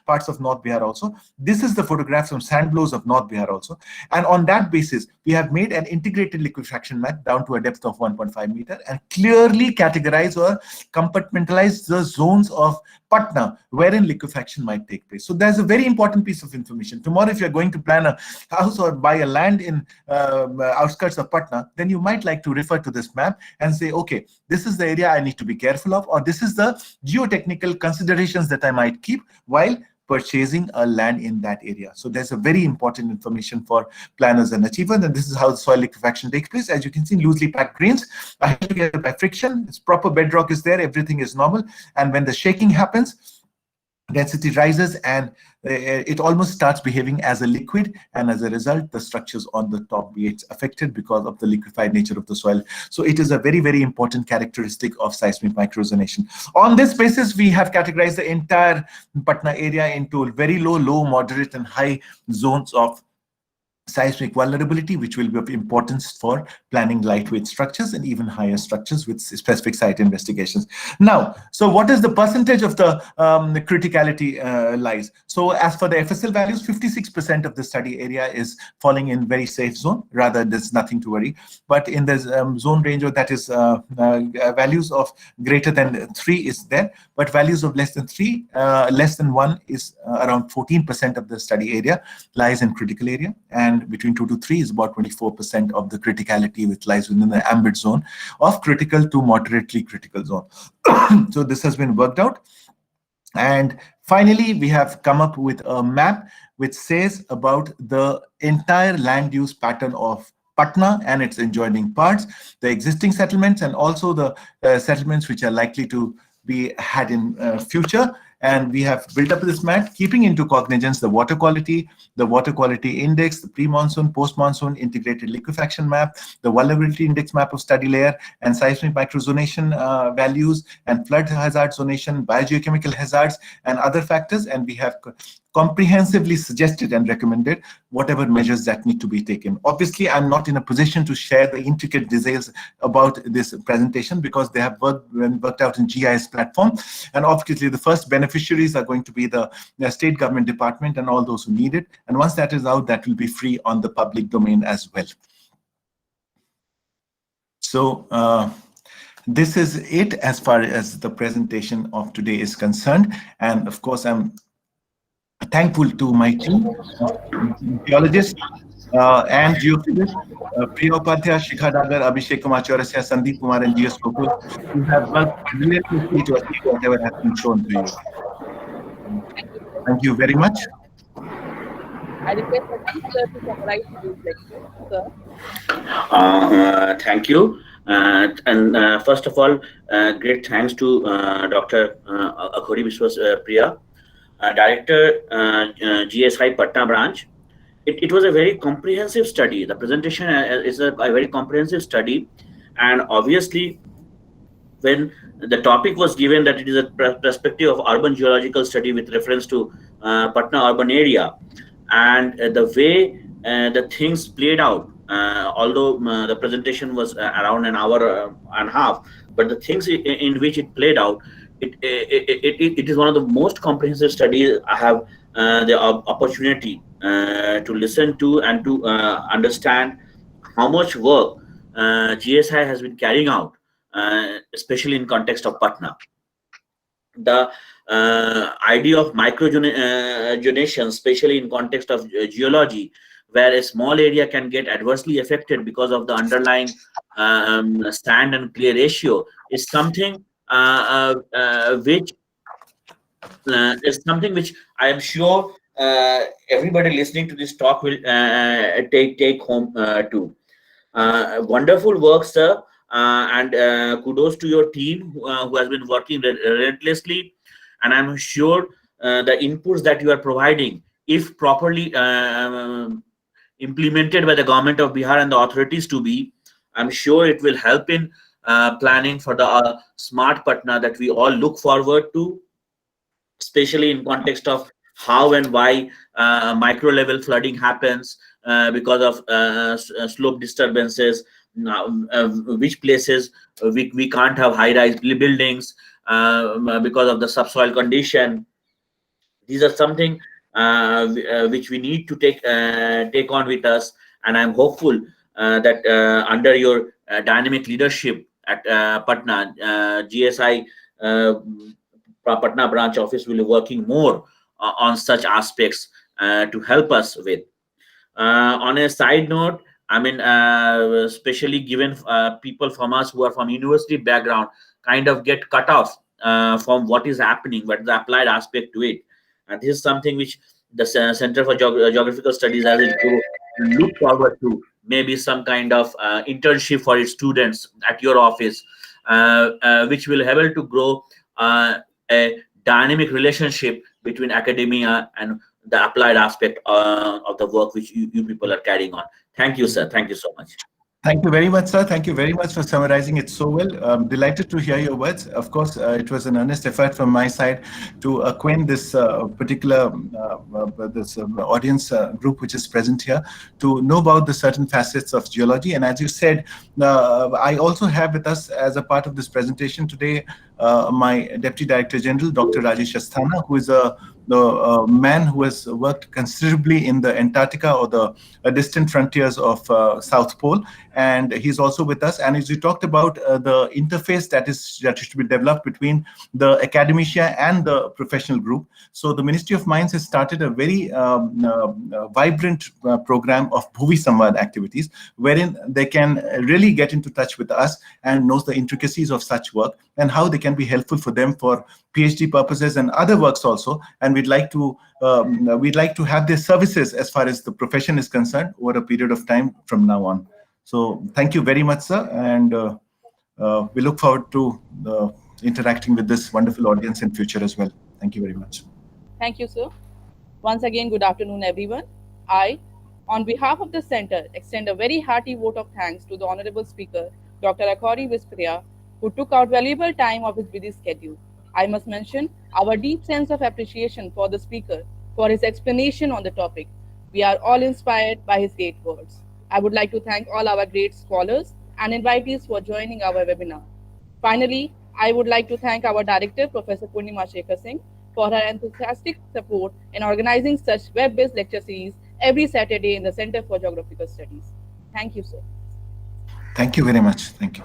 parts of North Bihar also. This is the photographs from sand blows of North Bihar also. And on that basis, we have made an integrated liquefaction map down to a depth of 1.5 meter and clearly categorize or compartmentalize the zones of Patna wherein liquefaction might take place. So there's a very important piece of information. Tomorrow, if you're going to plan a house or buy a land in outskirts of Patna, then you might like to refer to this map and say, okay, this is the area I need to be careful of, or this is the geotechnical considerations that I might keep while purchasing a land in that area. So there's a very important information for planners and achievers, and this is how the soil liquefaction takes place. As you can see, loosely packed grains are held together by friction. Its proper bedrock is there, everything is normal, and when the shaking happens, density rises and it almost starts behaving as a liquid, and as a result the structures on the top get affected because of the liquefied nature of the soil. So it is a very, very important characteristic of seismic microresonation. On this basis, we have categorized the entire Patna area into very low, moderate and high zones of seismic vulnerability, which will be of importance for planning lightweight structures and even higher structures with specific site investigations. Now, so what is the percentage of the criticality lies? So as for the FSL values, 56% of the study area is falling in very safe zone. Rather, there's nothing to worry. But in the zone range, that is values of greater than 3 is there, but values of less than 3, less than 1 is around 14% of the study area lies in critical area, and between 2 to 3 is about 24% of the criticality, which lies within the ambit zone of critical to moderately critical zone. So this has been worked out. And finally, we have come up with a map which says about the entire land use pattern of Patna and its adjoining parts, the existing settlements, and also the settlements which are likely to be had in future. And we have built up this map, keeping into cognizance the water quality index, the pre-monsoon, post-monsoon integrated liquefaction map, the vulnerability index map of study layer, and seismic microzonation values, and flood hazard zonation, biogeochemical hazards, and other factors. And we have comprehensively suggested and recommended whatever measures that need to be taken. Obviously, I'm not in a position to share the intricate details about this presentation because they have worked out in GIS platform. And obviously, the first beneficiaries are going to be the state government department and all those who need it. And once that is out, that will be free on the public domain as well. So this is it as far as the presentation of today is concerned. And of course, I'm thankful to my team, geologists and geophysicists, Priya Upadhyay, Shikha Dagar, Abhishek Kumar Chaurasia, Sandeep Kumar, and GS Gokul, who have worked relentlessly to achieve whatever has been shown to you. Thank you very much. I request Satish sir to summarize today's lecture, sir. Thank you. And first of all, great thanks to Dr. Aghori Vishwapriya, Director, GSI Patna branch. It was a very comprehensive study. The presentation is a very comprehensive study And obviously, when the topic was given that it is a perspective of urban geological study with reference to Patna urban area, and the way the things played out, although the presentation was around an hour and a half, but the things in which it played out, it is one of the most comprehensive studies I have the opportunity to listen to and to understand how much work GSI has been carrying out, especially in context of Patna. The idea of microgenation, especially in context of geology, where a small area can get adversely affected because of the underlying sand and clay ratio, is something which I am sure everybody listening to this talk will take home too. Wonderful work, sir, and kudos to your team who has been working relentlessly. And I'm sure the inputs that you are providing, if properly implemented by the government of Bihar and the authorities to be, I'm sure it will help in planning for the smart Patna that we all look forward to, especially in context of how and why micro level flooding happens because of slope disturbances, which places we can't have high rise buildings because of the subsoil condition. These are something which we need to take on with us, and I'm hopeful that under your dynamic leadership at Patna, GSI Patna branch office will be working more on such aspects to help us with. On a side note, I mean, especially given people from us who are from university background kind of get cut off from what is happening, but the applied aspect to it. And this is something which the Center for Geographical Studies has to look forward to, maybe some kind of internship for its students at your office, which will help to grow a dynamic relationship between academia and the applied aspect of the work which you people are carrying on. Thank you, sir. Thank you so much. Thank you very much, sir. Thank you very much for summarizing it so well. I'm delighted to hear your words. Of course, it was an earnest effort from my side to acquaint this particular audience group which is present here to know about the certain facets of geology. And as you said, I also have with us as a part of this presentation today my Deputy Director General, Dr. Rajesh Asthana, who is the man who has worked considerably in the Antarctica or the distant frontiers of South Pole, and he's also with us. And as we talked about the interface that is to be developed between the academia and the professional group. So the Ministry of Mines has started a very vibrant program of Bhuvi Samvad activities, wherein they can really get into touch with us and knows the intricacies of such work and how they can be helpful for them for PhD purposes and other works also. And we'd like to have their services as far as the profession is concerned over a period of time from now on. So thank you very much, sir, and we look forward to interacting with this wonderful audience in future as well. Thank you very much. Thank you, sir. Once again, good afternoon, everyone. I, on behalf of the Center, extend a very hearty vote of thanks to the Honorable Speaker, Dr. Akhoury Vispriya, who took out valuable time of his busy schedule. I must mention our deep sense of appreciation for the speaker, for his explanation on the topic. We are all inspired by his great words. I would like to thank all our great scholars and invitees for joining our webinar. Finally, I would like to thank our director, Professor Purnima Shekhar Singh, for her enthusiastic support in organizing such web-based lecture series every Saturday in the Center for Geographical Studies. Thank you, sir. Thank you very much. Thank you.